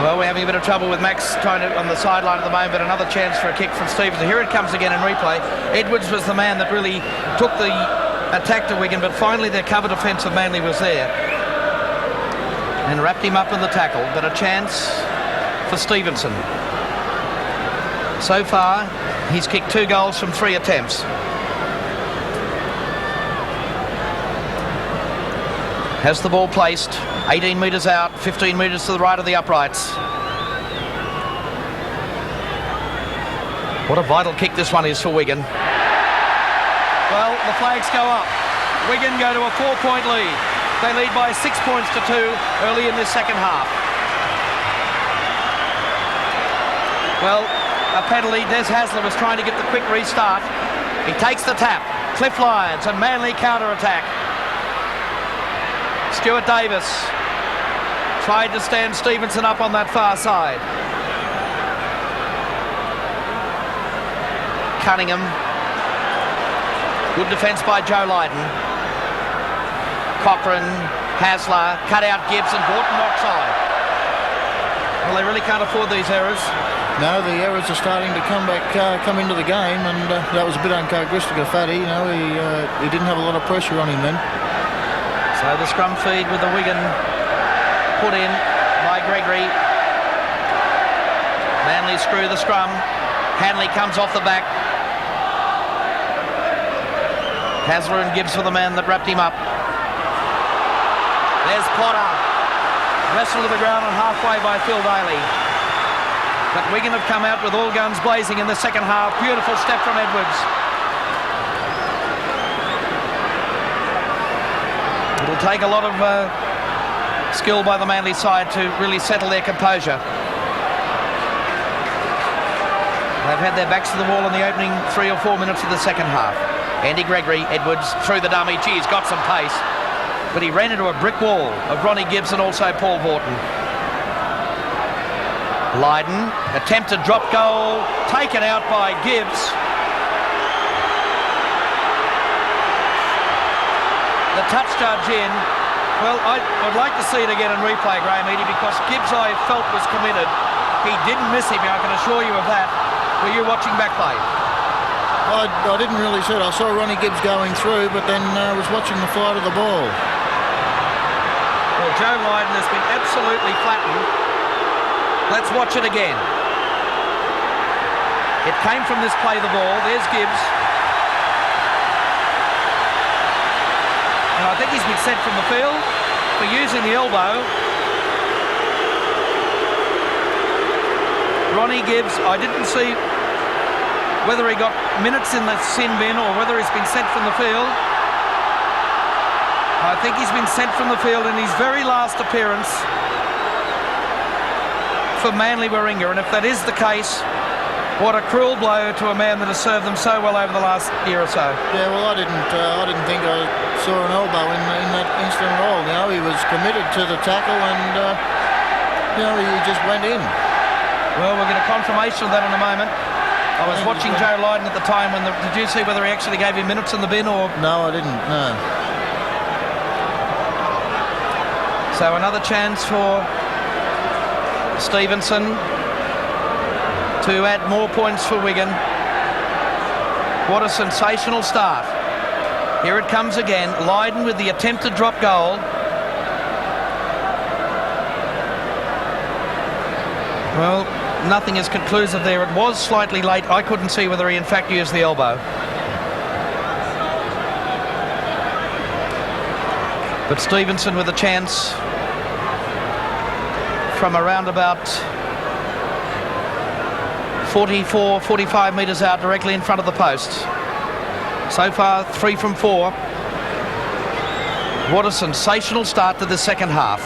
Well, we're having a bit of trouble with Max trying to on the sideline at the moment, but another chance for a kick from Stevenson. Here it comes again in replay. Edwards was the man that really took the attack to Wigan, but finally their cover defence of Manly was there and wrapped him up in the tackle. But a chance for Stevenson. So far, he's kicked 2 goals from 3 attempts. Has the ball placed, 18 metres out, 15 metres to the right of the uprights. What a vital kick this one is for Wigan. Well, the flags go up. Wigan go to a 4-point lead. They lead by 6 points to 2 early in this second half. Well, a penalty. Des Hasler was trying to get the quick restart. He takes the tap. Cliff Lyons and Manly counter-attack. Stuart Davis tried to stand Stevenson up on that far side. Cunningham. Good defence by Joe Lydon. Cochran, Hasler, cut out Gibbs and Borton offside. Well, they really can't afford these errors. No, the errors are starting to come into the game, and that was a bit uncharacteristic of Fatty. You know, he didn't have a lot of pressure on him then. So So the scrum feed with the Wigan put in by Gregory. Manly screw the scrum. Hanley comes off the back. Hasler and Gibbs for the man that wrapped him up. There's Potter. Wrestled to the ground and halfway by Phil Daly. But Wigan have come out with all guns blazing in the second half. Beautiful step from Edwards. It'll take a lot of skill by the Manly side to really settle their composure. They've had their backs to the wall in the opening 3 or 4 minutes of the second half. Andy Gregory, Edwards through the dummy. Gee, he's got some pace. But he ran into a brick wall of Ronnie Gibbs and also Paul Vaughton. Lydon, attempted drop goal, taken out by Gibbs. The touch judge in. Well, I would like to see it again in replay, Graham Eady, because Gibbs I felt was committed. He didn't miss him, I can assure you of that. Were you watching back play? I didn't really see it. I saw Ronnie Gibbs going through, but then was watching the flight of the ball. Well, Joe Lydon has been absolutely flattened. Let's watch it again. It came from this play, the ball. There's Gibbs. And I think he's been sent from the field for using the elbow. Ronnie Gibbs, I didn't see whether he got minutes in the sin bin or whether he's been sent from the field. I think he's been sent from the field in his very last appearance for Manly Warringah, and if that is the case, what a cruel blow to a man that has served them so well over the last year or so. Yeah, well, I didn't think I saw an elbow in that instant at all. You know, he was committed to the tackle, and he just went in. Well, we'll get a confirmation of that in a moment. I was watching Joe Lydon at the time. Did you see whether he actually gave him minutes in the bin or? No, I didn't. No. So another chance for Stevenson to add more points for Wigan. What a sensational start. Here it comes again. Lydon with the attempted drop goal. Well, nothing is conclusive there. It was slightly late. I couldn't see whether he in fact used the elbow. But Stevenson with a chance from around about 44, 45 metres out, directly in front of the post. So far, 3 from 4. What a sensational start to the second half.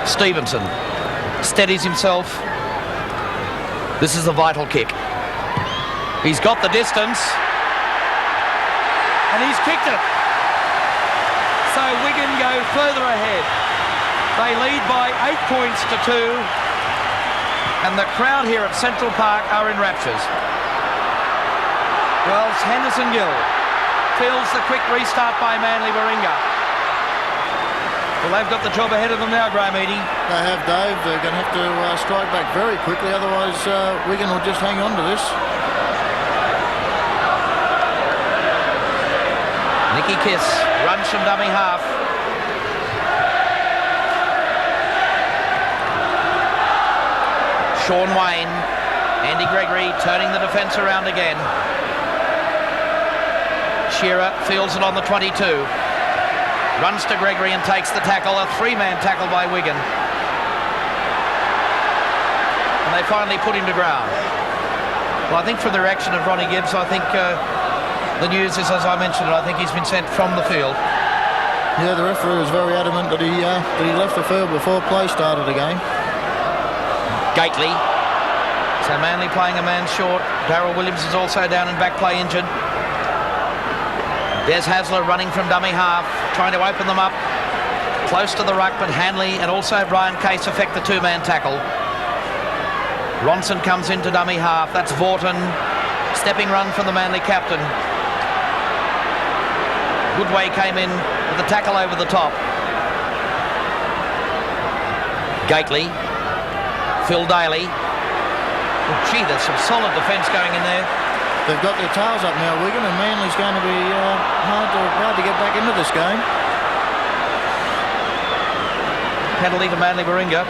Stevenson steadies himself. This is a vital kick. He's got the distance. And he's kicked it. So Wigan go further ahead. They lead by 8 points to 2. And the crowd here at Central Park are in raptures. Well, Henderson Gill feels the quick restart by Manly Warringah. Well, they've got the job ahead of them now, Graham Eady. They have, Dave. They're going to have to strike back very quickly, otherwise Wigan will just hang on to this. Nicky Kiss runs from dummy half. Sean Wayne, Andy Gregory turning the defence around again. Shearer fields it on the 22. Runs to Gregory and takes the tackle, a 3-man tackle by Wigan. And they finally put him to ground. Well, I think from the reaction of Ronnie Gibbs, I think the news is, as I mentioned it, I think he's been sent from the field. Yeah, the referee was very adamant that he left the field before play started again. Gately. So Manly playing a man short. Darryl Williams is also down in back play injured. Des Hasler running from dummy half, trying to open them up. Close to the ruck, but Hanley and also Brian Case affect the 2-man tackle. Ronson comes into dummy half. That's Vaughton. Stepping run from the Manly captain. Goodway came in with a tackle over the top. Gately. Phil Daly. Oh, gee, there's some solid defence going in there. they've got their tails up now, Wigan, and Manly's going to be hard to get back into this game. Penalty to Manly Warringah.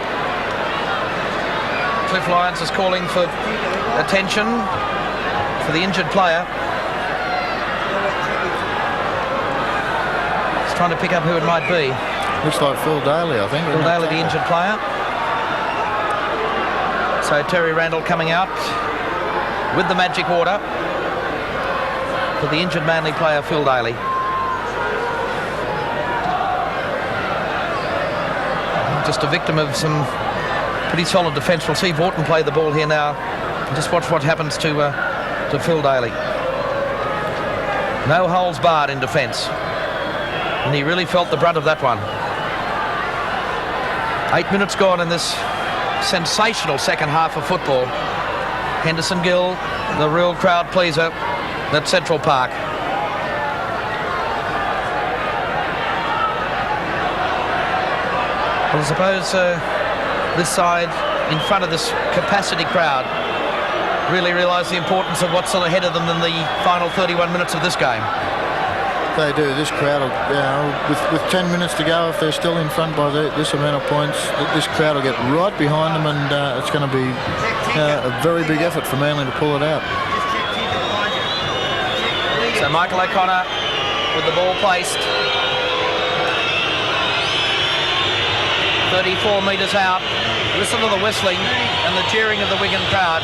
Cliff Lyons is calling for attention for the injured player. He's trying to pick up who it might be. Looks like Phil Daly, I think. Phil Daly, the injured player. So Terry Randall coming out with the magic order for the injured Manly player, Phil Daly. Just a victim of some pretty solid defence. We'll see Vaughton play the ball here now. Just watch what happens to Phil Daly. No holes barred in defence. And he really felt the brunt of that one. 8 minutes gone in this sensational second half of football. Henderson Gill, the real crowd pleaser at Central Park. Well, I suppose this side, in front of this capacity crowd, really realise the importance of what's still ahead of them in the final 31 minutes of this game. They do. This crowd, with 10 minutes to go, if they're still in front by this amount of points, this crowd will get right behind them, and it's going to be a very big effort for Manly to pull it out. So Michael O'Connor with the ball placed 34 metres out. Listen to the whistling and the jeering of the Wigan crowd.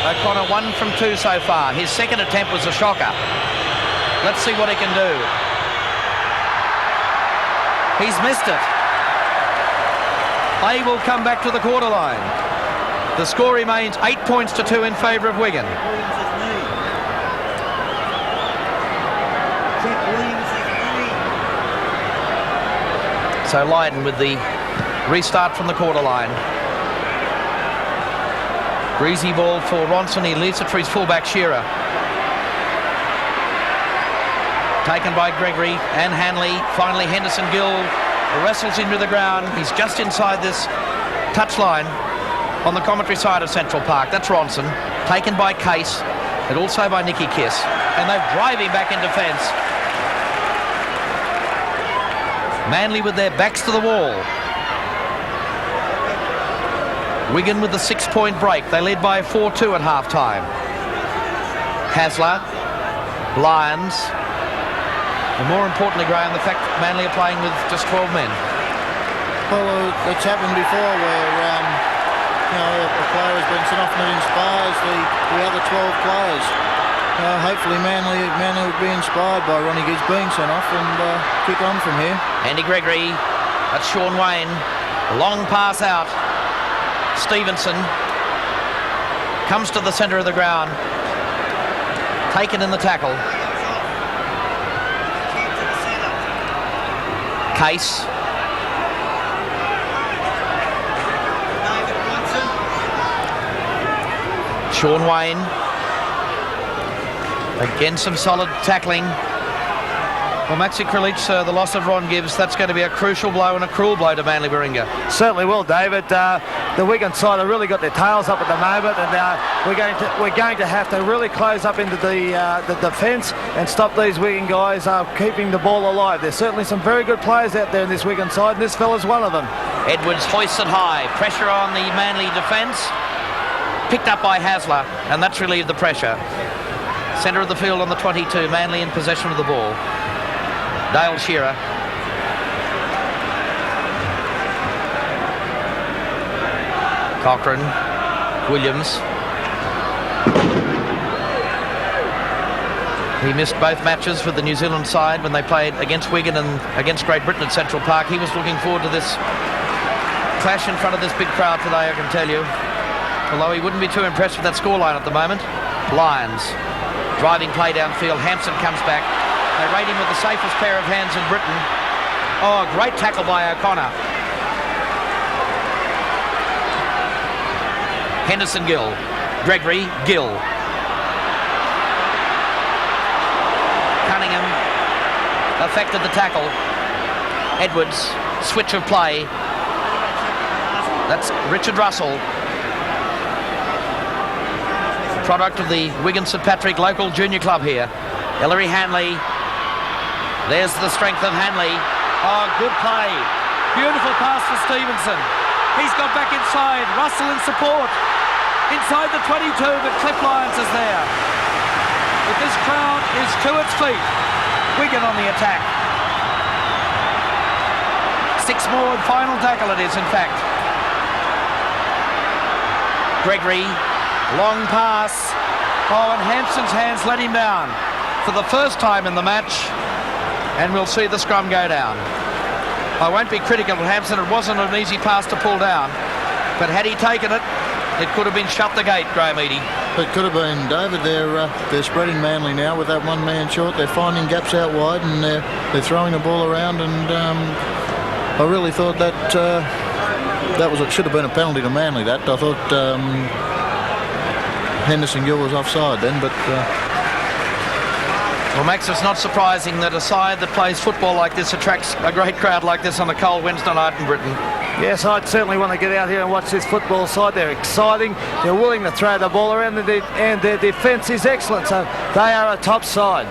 O'Connor 1 from 2 so far. His second attempt was a shocker. Let's see what he can do. He's missed it. They will come back to the quarter line. The score remains 8 points to 2 in favour of Wigan. So Lydon with the restart from the quarter line. Breezy ball for Ronson. He leaves it for his fullback Shearer. Taken by Gregory and Hanley. Finally Henderson Gill wrestles into the ground. He's just inside this touchline on the commentary side of Central Park. That's Ronson. Taken by Case and also by Nicky Kiss. And they drive him back in defence. Manly with their backs to the wall. Wigan with the 6-point break. They led by 4-2 at half-time. Hasler, Lyons. And more importantly, Graham, the fact that Manly are playing with just 12 men. Well, it's happened before where a player has been sent off and it inspires the other 12 players. Hopefully Manly will be inspired by Ronnie Giggs being sent off and kick on from here. Andy Gregory, that's Sean Wayne. Long pass out. Stevenson comes to the centre of the ground. Taken in the tackle. Case. Sean Wayne. Again, some solid tackling. Well, Maxi Krilic, the loss of Ron Gibbs, that's going to be a crucial blow and a cruel blow to Manly Warringah. Certainly will, David. The Wigan side have really got their tails up at the moment, and we're going to have to really close up into the defence and stop these Wigan guys keeping the ball alive. There's certainly some very good players out there in this Wigan side, and this fella's one of them. Edwards hoists it high. Pressure on the Manly defence. Picked up by Hasler, and that's relieved the pressure. Centre of the field on the 22. Manly in possession of the ball. Dale Shearer. Cochrane. Williams. He missed both matches for the New Zealand side when they played against Wigan and against Great Britain at Central Park. He was looking forward to this clash in front of this big crowd today, I can tell you. Although he wouldn't be too impressed with that scoreline at the moment. Lyons. Driving play downfield. Hampson comes back. They rate him with the safest pair of hands in Britain. Oh, great tackle by O'Connor. Henderson Gill. Gregory Gill. Cunningham affected the tackle. Edwards, switch of play. That's Richard Russell. product of the Wigan St Patrick local junior club here. Ellery Hanley. There's the strength of Hanley. Oh, good play. Beautiful pass for Stevenson. He's got back inside. Russell in support. Inside the 22, but Cliff Lyons is there. But this crowd is to its feet. Wigan on the attack. 6 more and final tackle it is, in fact. Gregory, long pass. Oh, and Hampson's hands let him down for the first time in the match, and we'll see the scrum go down. I won't be critical of Hampson. It wasn't an easy pass to pull down, but had he taken it, it could have been shut the gate, Graham Eadie. It could have been, David. They're spreading Manly now with that one man short. They're finding gaps out wide, and they're throwing the ball around, and I really thought that it should have been a penalty to Manly. That I thought Henderson Gill was offside then, but well, Max, it's not surprising that a side that plays football like this attracts a great crowd like this on a cold Wednesday night in Britain. Yes, I'd certainly want to get out here and watch this football side. They're exciting. They're willing to throw the ball around, and their defence is excellent. So they are a top side.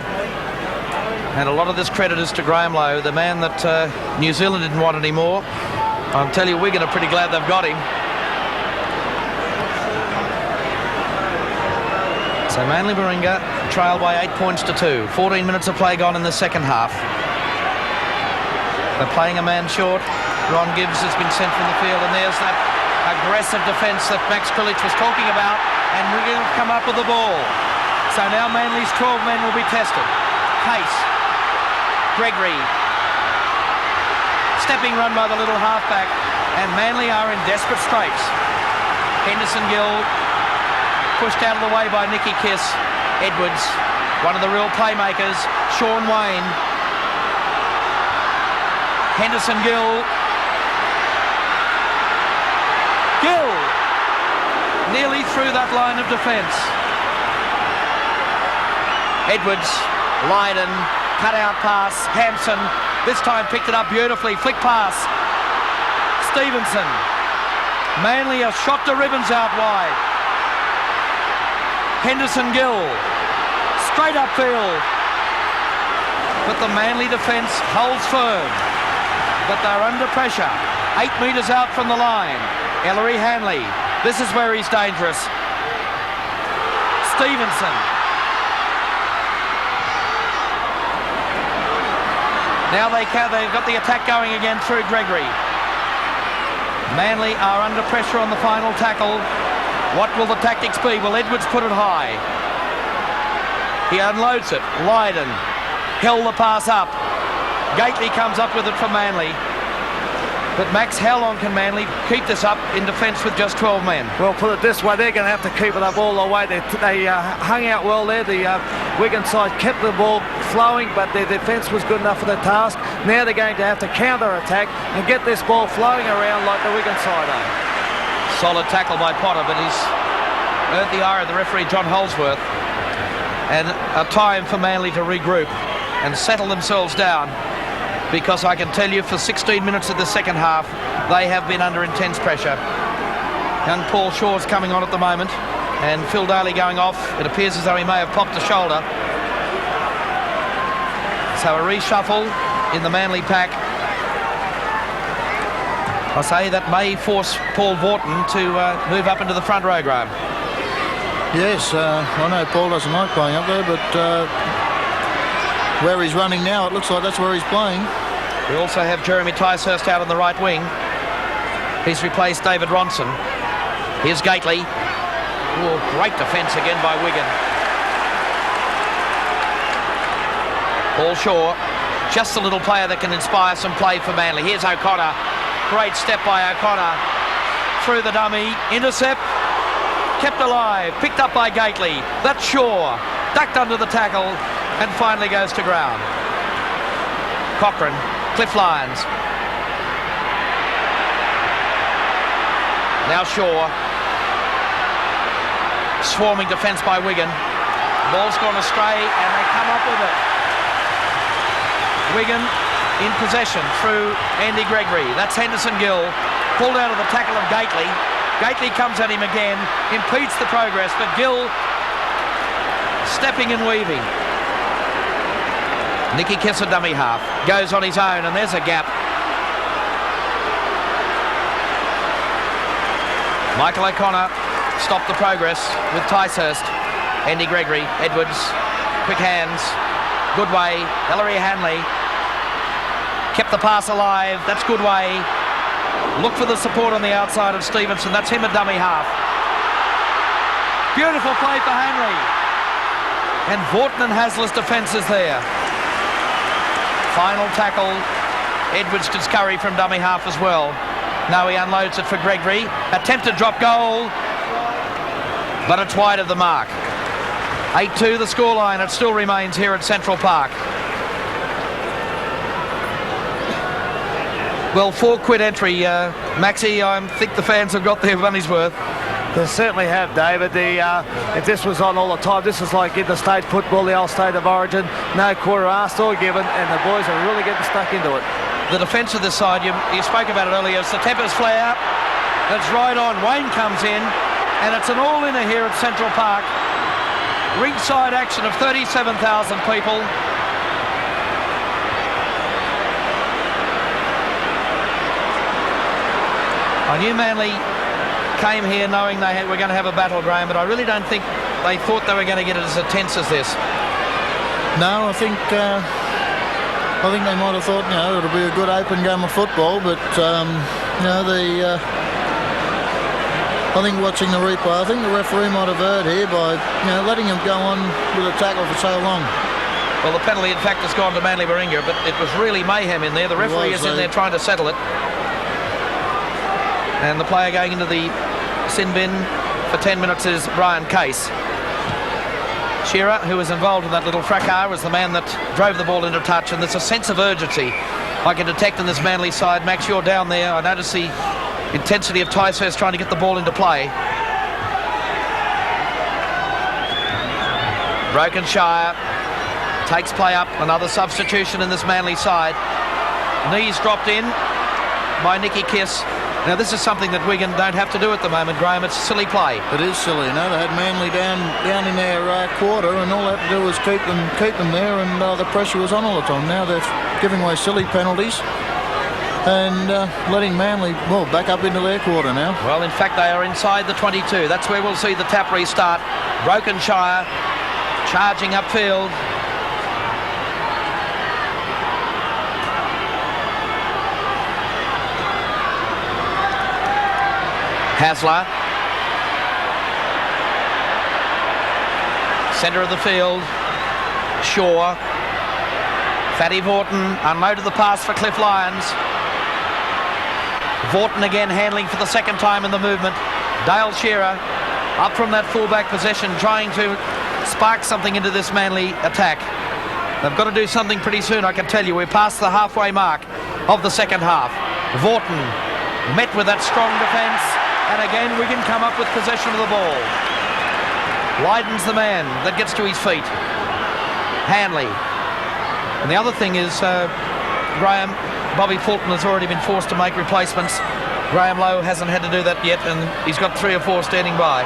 And a lot of this credit is to Graham Lowe, the man that New Zealand didn't want anymore. I'll tell you, Wigan are pretty glad they've got him. So Manly Warringah trail by 8 points to 2. 14 minutes of play gone in the second half. They're playing a man short. Ron Gibbs has been sent from the field, and there's that aggressive defence that Max Krilich was talking about, and Wigan have come up with the ball. So now Manly's 12 men will be tested. Case. Gregory. Stepping run by the little halfback, and Manly are in desperate straits. Henderson Gill pushed out of the way by Nicky Kiss. Edwards, one of the real playmakers. Sean Wayne. Henderson Gill. Gill nearly through that line of defence. Edwards, Lydon, cut out pass. Hampson this time picked it up beautifully. Flick pass. Stevenson. Manly a shot to ribbons out wide. Henderson Gill, straight upfield. But the Manly defence holds firm. But they're under pressure. 8 metres out from the line. Ellery Hanley, this is where he's dangerous. Stevenson. Now they've got the attack going again through Gregory. Manly are under pressure on the final tackle. What will the tactics be? Will Edwards put it high? He unloads it. Lydon held the pass up. Gately comes up with it for Manly. But Max, how long can Manly keep this up in defence with just 12 men? Well, put it this way, they're going to have to keep it up all the way. They hung out well there. The Wigan side kept the ball flowing, but their defence was good enough for the task. Now they're going to have to counter-attack and get this ball flowing around like the Wigan side are. Solid tackle by Potter, but he's earned the eye of the referee, John Holsworth. And a time for Manly to regroup and settle themselves down, because I can tell you for 16 minutes of the second half, they have been under intense pressure. Young Paul Shaw's coming on at the moment, and Phil Daly going off. It appears as though he may have popped a shoulder. So a reshuffle in the Manly pack. I say that may force Paul Vaughton to move up into the front row, Graham. yes, I know Paul doesn't like playing up there, but where he's running now, it looks like that's where he's playing. We also have Jeremy Ticehurst out on the right wing. He's replaced David Ronson. Here's Gately. Oh, great defence again by Wigan. Paul Shaw, just a little player that can inspire some play for Manly. Here's O'Connor. Great step by O'Connor. Through the dummy. Intercept. Kept alive. Picked up by Gately. That's Shaw. Ducked under the tackle and finally goes to ground. Cochrane. Cliff Lyons. Now Shaw. Swarming defence by Wigan. Ball's gone astray and they come up with it. Wigan in possession through Andy Gregory. That's Henderson Gill. Pulled out of the tackle of Gately. Gately comes at him again, impedes the progress, but Gill stepping and weaving. Nicky Kiss, a dummy half, goes on his own, and there's a gap. Michael O'Connor stopped the progress with Ticehurst. Andy Gregory, Edwards, quick hands, Goodway, Ellery Hanley, kept the pass alive, that's Goodway. Look for the support on the outside of Stevenson, that's him a dummy half. Beautiful play for Hanley. And Vorton and Hasler's defence is there. Final tackle, Edwards to scurry from dummy half as well. Now he unloads it for Gregory. Attempted drop goal, but it's wide of the mark. 8-2 the scoreline. It still remains here at Central Park. Well, £4 entry, Maxie. I think the fans have got their money's worth. They certainly have, David. If this was on all the time, this is like interstate football, the old state of origin. No quarter asked or given, and the boys are really getting stuck into it. The defence of this side, you spoke about it earlier, it's the Tempest flare. It's right on. Wayne comes in, and it's an all-inner here at Central Park. Ringside action of 37,000 people. I knew Manly came here knowing they were going to have a battle, Graham, but I really don't think they thought they were going to get it as tense as this. No, I think they might have thought, it'll be a good open game of football, but I think watching the replay, I think the referee might have erred here by letting him go on with a tackle for so long. Well, the penalty in fact has gone to Manly Warringah, but it was really mayhem in there. The referee is in there trying to settle it. And the player going into the sin bin for 10 minutes is Brian Case. Shearer, who was involved in that little fracas, was the man that drove the ball into touch, and there's a sense of urgency I can detect in this Manly side. Max, you're down there. I notice the intensity of Ticehurst trying to get the ball into play. Brokenshire takes play up. Another substitution in this Manly side. Knees dropped in by Nicky Kiss. Now this is something that Wigan don't have to do at the moment, Graham. It's a silly play. It is silly. They had Manly down in their quarter, and all they had to do was keep them there, and the pressure was on all the time. Now they're giving away silly penalties and letting Manly, back up into their quarter now. Well, in fact, they are inside the 22. That's where we'll see the tap restart. Brokenshire charging upfield. Hasler. Centre of the field. Shaw. Fatty Vorton unloaded the pass for Cliff Lyons. Vorton again handling for the second time in the movement. Dale Shearer up from that fullback position, trying to spark something into this Manly attack. They've got to do something pretty soon, I can tell you. We're past the halfway mark of the second half. Vorton met with that strong defence, and again we can come up with possession of the ball. Lydon's the man that gets to his feet. Hanley. And the other thing is, Graham, Bobby Fulton has already been forced to make replacements. Graham Lowe hasn't had to do that yet, and he's got 3 or 4 standing by.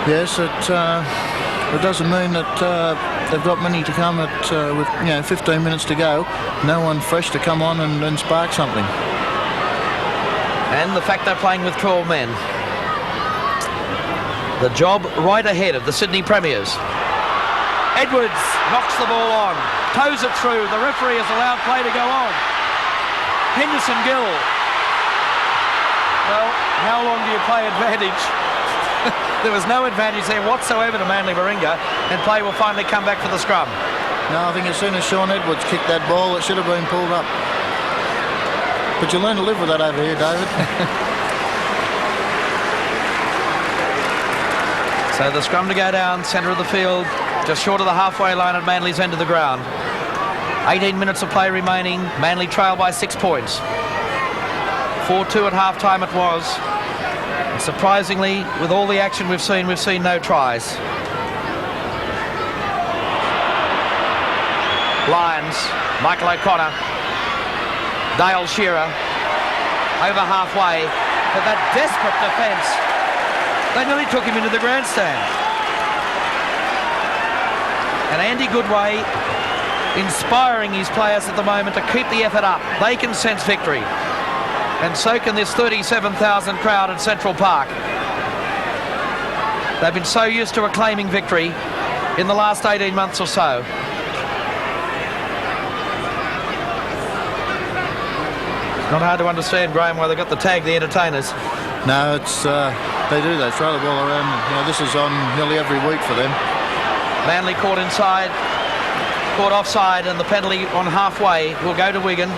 Yes, it doesn't mean that they've got many to come with 15 minutes to go. No one fresh to come on and spark something. And the fact they're playing with 12 men. The job right ahead of the Sydney Premiers. Edwards knocks the ball on, toes it through. The referee has allowed play to go on. Henderson Gill. Well, how long do you play advantage? There was no advantage there whatsoever to Manly Warringah, and play will finally come back for the scrum. No, I think as soon as Sean Edwards kicked that ball, it should have been pulled up. But you learn to live with that over here, David. So the scrum to go down, centre of the field, just short of the halfway line at Manly's end of the ground. 18 minutes of play remaining. Manly trail by 6 points. 4-2 at half-time it was. And surprisingly, with all the action we've seen no tries. Lyons, Michael O'Connor, Dale Shearer, over halfway, but that desperate defence. They nearly took him into the grandstand. And Andy Goodway inspiring his players at the moment to keep the effort up. They can sense victory. And so can this 37,000 crowd at Central Park. They've been so used to acclaiming victory in the last 18 months or so. Not hard to understand, Graham, why they got the tag, the entertainers. No, it's they do. They throw the ball around. You know, this is on nearly every week for them. Manly caught inside, caught offside, and the penalty on halfway will go to Wigan.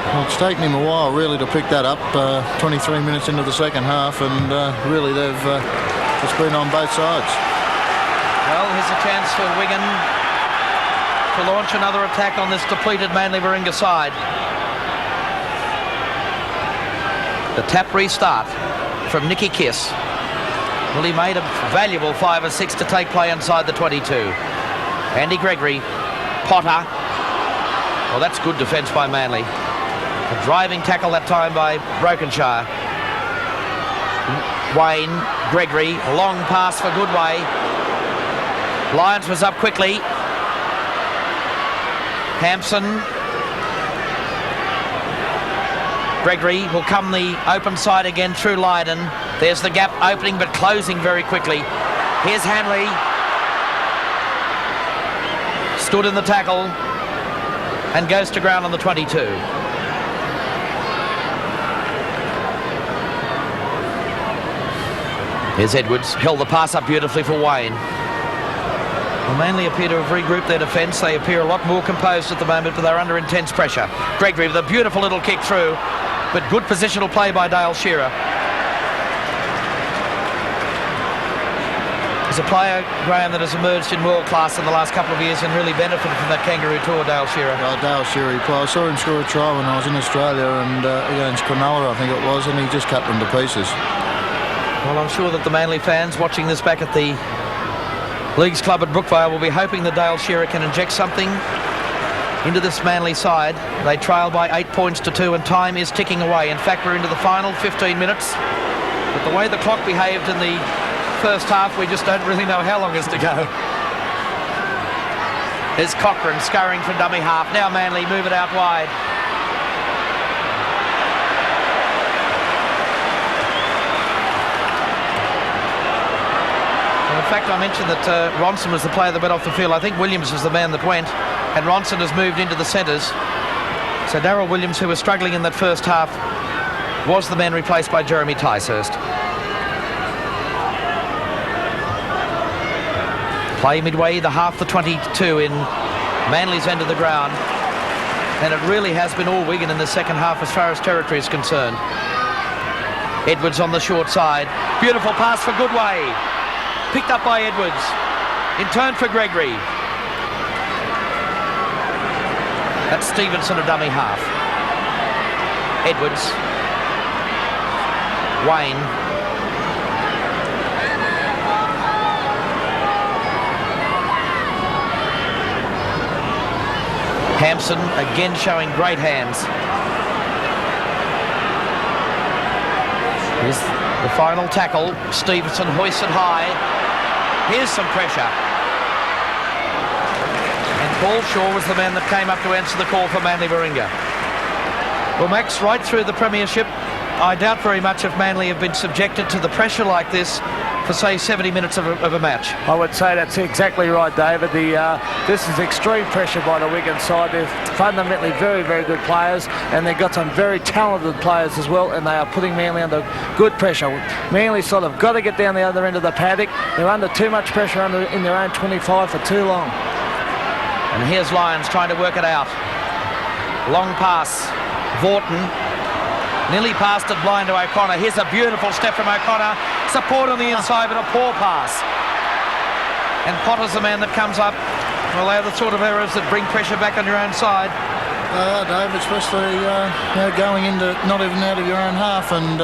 Well, it's taken him a while really to pick that up. 23 minutes into the second half, and really it's been on both sides. Well, here's a chance for Wigan to launch another attack on this depleted Manly Warringah side. The tap restart from Nicky Kiss. Well, he made a valuable 5 or 6 to take play inside the 22. Andy Gregory, Potter. Well, that's good defence by Manly. A driving tackle that time by Brokenshire. Wayne, Gregory, long pass for Goodway. Lyons was up quickly. Hampson. Gregory will come the open side again through Lydon. There's the gap opening but closing very quickly. Here's Hanley. Stood in the tackle and goes to ground on the 22. Here's Edwards. Held the pass up beautifully for Wayne. Well, Manly appear to have regrouped their defence. They appear a lot more composed at the moment, but they're under intense pressure. Gregory with a beautiful little kick through, but good positional play by Dale Shearer. He's a player, Graham, that has emerged in world class in the last couple of years and really benefited from that Kangaroo tour, Dale Shearer. Dale Shearer, I saw him score a try when I was in Australia and against Cronulla, I think it was, and he just cut them to pieces. Well, I'm sure that the Manly fans watching this back at the Leagues Club at Brookvale will be hoping that Dale Shearer can inject something into this Manly side. They trail by 8 points to 2 and time is ticking away. In fact, we're into the final 15 minutes. But the way the clock behaved in the first half, we just don't really know how long is to go. There's Cochrane scurrying from dummy half. Now Manly move it out wide. In fact, I mentioned that Ronson was the player that went off the field. I think Williams was the man that went, and Ronson has moved into the centres. So Darryl Williams, who was struggling in that first half, was the man replaced by Jeremy Ticehurst. Play midway, the half, the 22 in Manly's end of the ground. And it really has been all Wigan in the second half as far as territory is concerned. Edwards on the short side. Beautiful pass for Goodway. Picked up by Edwards. In turn for Gregory. That's Stevenson, a dummy half. Edwards. Wayne. Hampson again showing great hands. Here's the final tackle. Stevenson hoists it high. Here's some pressure. And Paul Shaw was the man that came up to answer the call for Manly Warringah. Well, Max, right through the premiership, I doubt very much if Manly have been subjected to the pressure like this for, say, 70 minutes of a match. I would say that's exactly right, David. This is extreme pressure by the Wigan side. They're fundamentally very, very good players, and they've got some very talented players as well, and they are putting Manly under good pressure. Manly sort of got to get down the other end of the paddock. They're under too much pressure in their own 25 for too long. And here's Lyons trying to work it out. Long pass. Vaughton nearly passed it blind to O'Connor. Here's a beautiful step from O'Connor. Support on the inside, but a poor pass. And Potter's the man that comes up. Well, they're the sort of errors that bring pressure back on your own side. Dave, especially going into not even out of your own half, and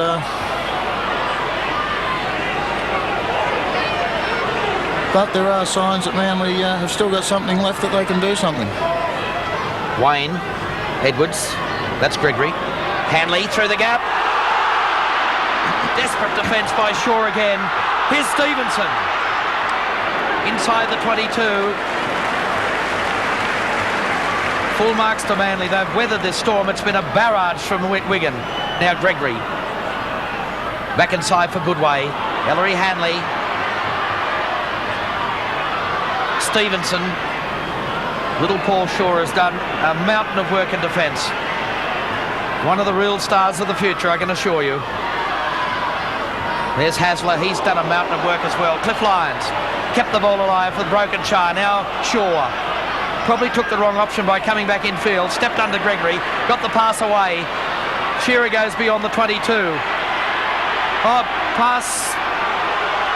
but there are signs that Manly have still got something left, that they can do something. Wayne, Edwards, that's Gregory. Hanley through the gap. Desperate defence by Shaw again. Here's Stevenson. Inside the 22. Full marks to Manly. They've weathered this storm. It's been a barrage from Wigan. Now Gregory. Back inside for Goodway. Ellery Hanley. Stevenson. Little Paul Shaw has done a mountain of work in defence. One of the real stars of the future, I can assure you. There's Hasler. He's done a mountain of work as well. Cliff Lyons kept the ball alive with Brokenshire. Now Shaw probably took the wrong option by coming back infield. Stepped under Gregory. Got the pass away. Shearer goes beyond the 22. Oh, pass.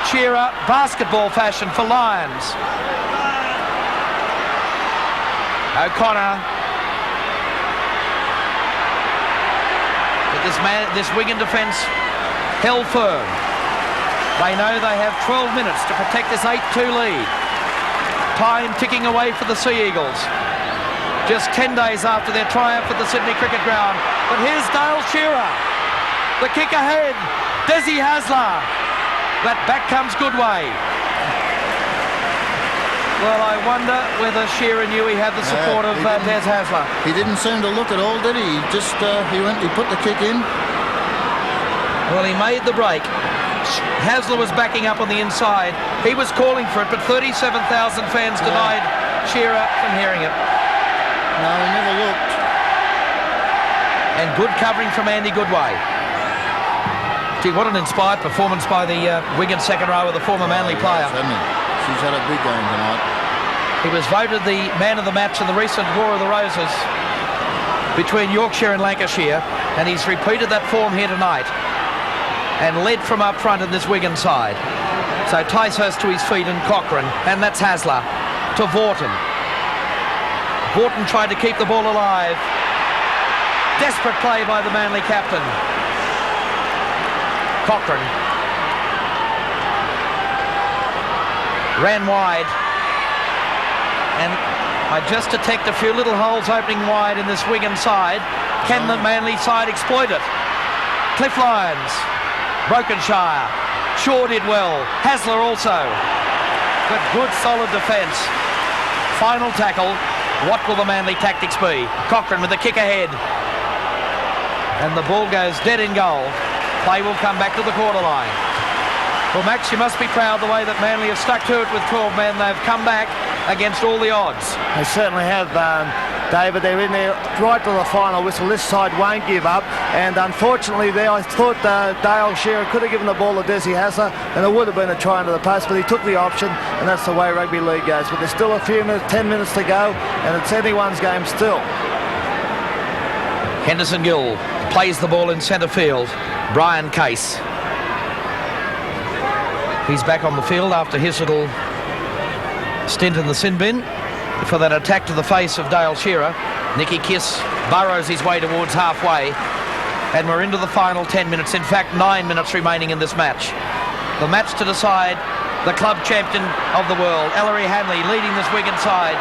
Shearer. Basketball fashion for Lyons. O'Connor. But this Wigan defence held firm. They know they have 12 minutes to protect this 8-2 lead. Time ticking away for the Sea Eagles. Just 10 days after their triumph at the Sydney Cricket Ground. But here's Dale Shearer. The kick ahead. Desi Hasler. But back comes Goodway. Well, I wonder whether Shearer knew he had the support of Des Hasler. He didn't seem to look at all, did he? He just he put the kick in. Well, he made the break. Hasler was backing up on the inside. He was calling for it, but 37,000 fans denied Shearer from hearing it. No, he never looked. And good covering from Andy Goodway. Gee, what an inspired performance by the Wigan second row with a former Manly player. Hasn't he? She's had a big game tonight. He was voted the man of the match in the recent War of the Roses between Yorkshire and Lancashire, and he's repeated that form here tonight and led from up front in this Wigan side. So Ticehurst to his feet and Cochrane, and that's Hasler to Vaughton. Vaughton tried to keep the ball alive. Desperate play by the Manly captain. Cochrane ran wide, and I just detect a few little holes opening wide in this Wigan side. Can the Manly side exploit it? Cliff Lyons, Brokenshire, Shaw did well, Hasler also, but good solid defence. Final tackle. What will the Manly tactics be? Cochrane with the kick ahead, and the ball goes dead in goal. Play will come back to the quarter line. Well, Max, you must be proud the way that Manly have stuck to it with 12 men. They've come back against all the odds. They certainly have, David. They're in there right to the final whistle. This side won't give up. And unfortunately, there I thought Dale Shearer could have given the ball to Desi Hasler, and it would have been a try into the post, but he took the option, and that's the way rugby league goes. But there's still a few minutes, 10 minutes to go, and it's anyone's game still. Henderson Gill plays the ball in centre field. Brian Case. He's back on the field after his little stint in the sin bin for that attack to the face of Dale Shearer. Nicky Kiss burrows his way towards halfway, and we're into the final 10 minutes. In fact, 9 minutes remaining in this match. The match to decide the club champion of the world. Ellery Hanley leading this Wigan side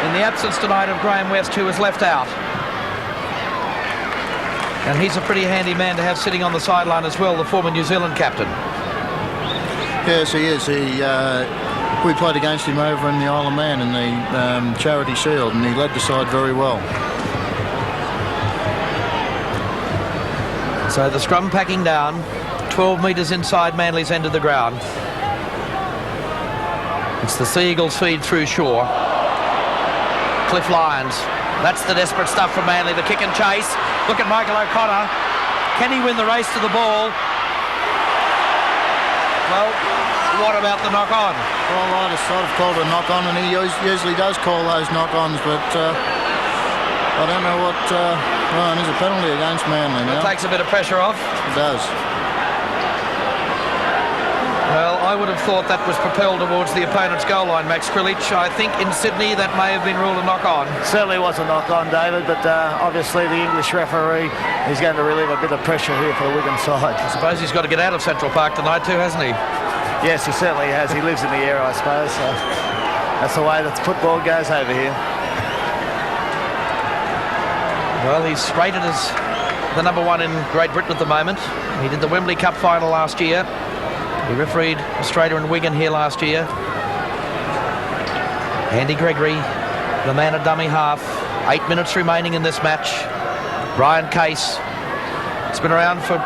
in the absence tonight of Graham West, who was left out. And he's a pretty handy man to have sitting on the sideline as well, the former New Zealand captain. Yes, he is. We played against him over in the Isle of Man in the Charity Shield, and he led the side very well. So the scrum packing down, 12 metres inside Manly's end of the ground. It's the Sea Eagles feed through Shaw. Cliff Lyons. That's the desperate stuff from Manly. The kick and chase. Look at Michael O'Connor. Can he win the race to the ball? Well, what about the knock-on? Well, I just sort of called a knock-on, and he usually does call those knock-ons, but I don't know what... well, there's a penalty against Manly now. It takes a bit of pressure off. It does. Well, I would have thought that was propelled towards the opponent's goal line, Max Krilich. I think in Sydney that may have been ruled a knock-on. Certainly was a knock-on, David, but obviously the English referee is going to relieve a bit of pressure here for the Wigan side. I suppose he's got to get out of Central Park tonight too, hasn't he? Yes, he certainly has. He lives in the area, I suppose. So that's the way that football goes over here. Well, he's rated as the number one in Great Britain at the moment. He did the Wembley Cup final last year. He refereed Australia and Wigan here last year. Andy Gregory, the man at dummy half. 8 minutes remaining in this match. Brian Case has been around for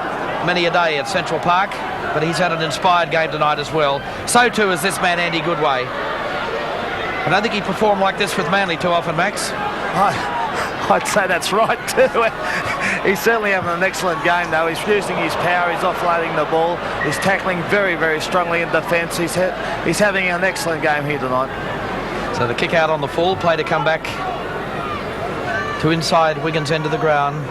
many a day at Central Park, but he's had an inspired game tonight as well. So too is this man, Andy Goodway. I don't think he performed like this with Manly too often, Max. I'd say that's right too. He's certainly having an excellent game though. He's using his power, he's offloading the ball, he's tackling very, very strongly in defence. He's having an excellent game here tonight. So the kick out on the full, play to come back to inside Wigan's end of the ground.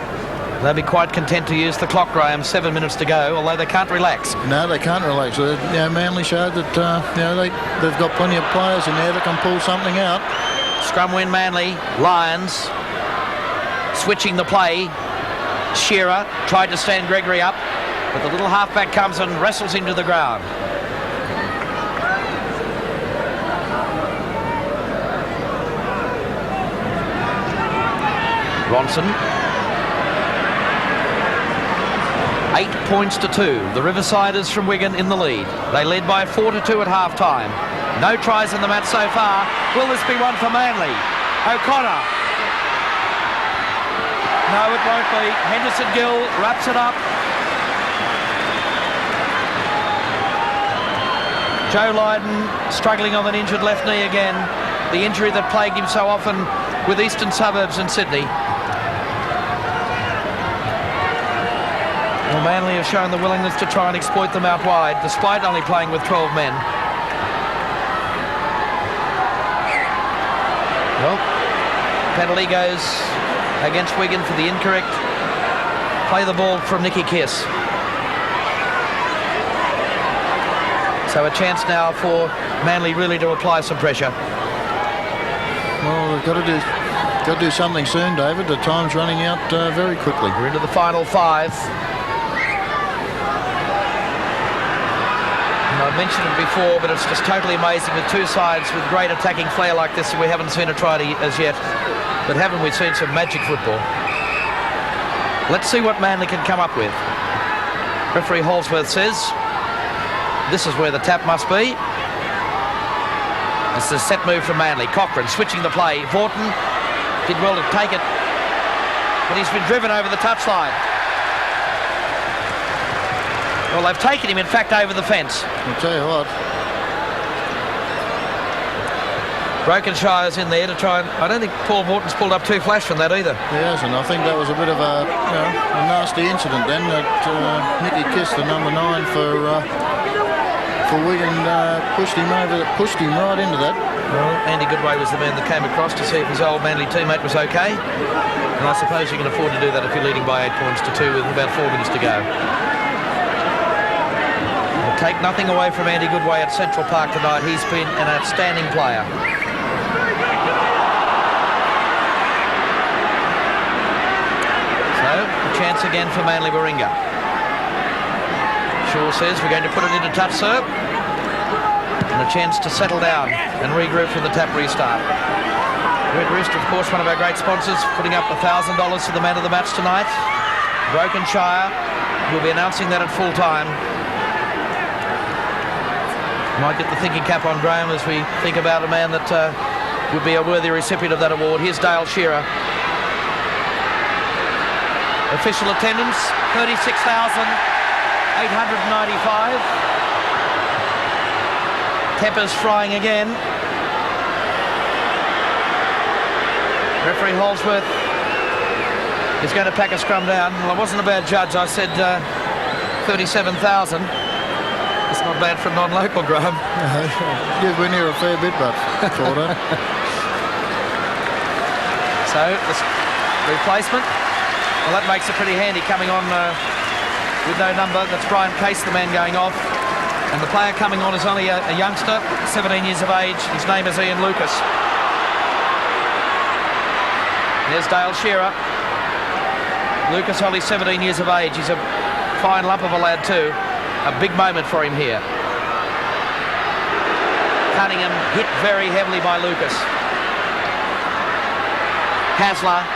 They'll be quite content to use the clock, Graham. 7 minutes to go, although they can't relax. No, they can't relax. Manly showed that they've got plenty of players in there that can pull something out. Scrum win Manly. Lions switching the play. Shearer tried to stand Gregory up, but the little halfback comes and wrestles him to the ground. Ronson. 8 points to 2. The Riversiders from Wigan in the lead. They led by 4-2 at half-time. No tries in the match so far. Will this be one for Manly? O'Connor. No, it won't be. Henderson Gill wraps it up. Joe Lydon struggling on an injured left knee again. The injury that plagued him so often with Eastern Suburbs in Sydney. Well, Manly have shown the willingness to try and exploit them out wide, despite only playing with 12 men. Well, penalty goes against Wigan for the incorrect play the ball from Nicky Kiss. So a chance now for Manly really to apply some pressure. Well, they've got to do something soon, David. The time's running out very quickly. We're into the final 5. I've mentioned it before, but it's just totally amazing with two sides with great attacking flair like this. We haven't seen a try as yet, but haven't we seen some magic football? Let's see what Manly can come up with. Referee Holsworth says this is where the tap must be. It's a set move from Manly. Cochrane switching the play. Vaughton did well to take it, but he's been driven over the touchline. Well, they've taken him, in fact, over the fence. I'll tell you what. Brokenshire's in there to try and... I don't think Paul Morton's pulled up too flash from that either. He hasn't. I think that was a bit of a nasty incident then that Nicky Kiss, the number 9 for Wigan, pushed him right into that. Well, Andy Goodway was the man that came across to see if his old Manly teammate was okay. And I suppose you can afford to do that if you're leading by 8 points to 2 with about 4 minutes to go. Take nothing away from Andy Goodway at Central Park tonight. He's been an outstanding player. So, a chance again for Manly Warringah. Shaw says, we're going to put it into touch, sir. And a chance to settle down and regroup for the tap restart. Red Roost, of course, one of our great sponsors, putting up $1,000 for the man of the match tonight. Brokenshire will be announcing that at full time. Might get the thinking cap on Graham as we think about a man that would be a worthy recipient of that award. Here's Dale Shearer. Official attendance, 36,895. Peppers frying again. Referee Holsworth is going to pack a scrum down. Well, I wasn't a bad judge. I said 37,000. It's not bad for a non-local, Graham. You've been here a fair bit, but sort of. So, this replacement, well, that makes it pretty handy coming on with no number. That's Brian Case, the man going off. And the player coming on is only a youngster, 17 years of age. His name is Ian Lucas. There's Dale Shearer. Lucas only 17 years of age. He's a fine lump of a lad too. A big moment for him here. Cunningham hit very heavily by Lucas. Hasler,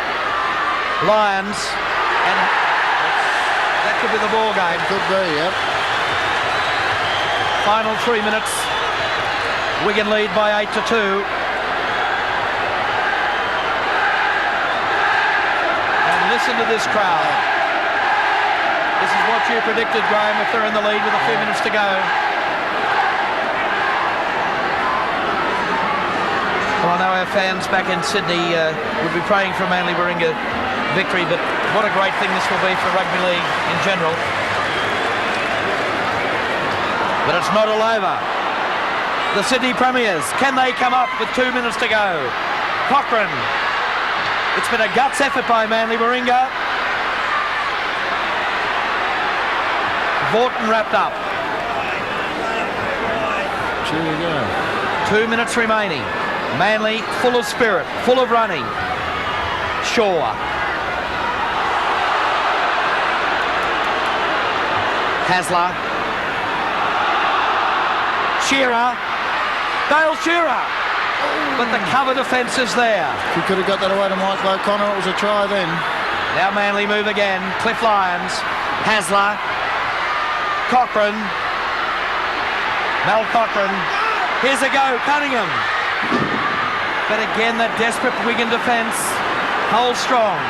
Lyons, and That could be the ball game. Could be, yep. Final 3 minutes. Wigan lead by 8-2. And listen to this crowd. This is what you predicted, Graham, if they're in the lead with a few minutes to go. Well, I know our fans back in Sydney would be praying for a Manly Warringah victory, but what a great thing this will be for rugby league in general. But it's not all over. The Sydney Premiers, can they come up with 2 minutes to go? Cochrane. It's been a guts effort by Manly Warringah. Vorton wrapped up. Here we go. 2 minutes remaining. Manly full of spirit, full of running. Shaw. Hasler. Shearer. Dale Shearer. But the cover defence is there. If he could have got that away to Michael O'Connor, it was a try then. Now Manly move again. Cliff Lyons. Hasler. Cochrane. Mel Cochrane. Here's a go. Cunningham. But again, that desperate Wigan defence holds strong.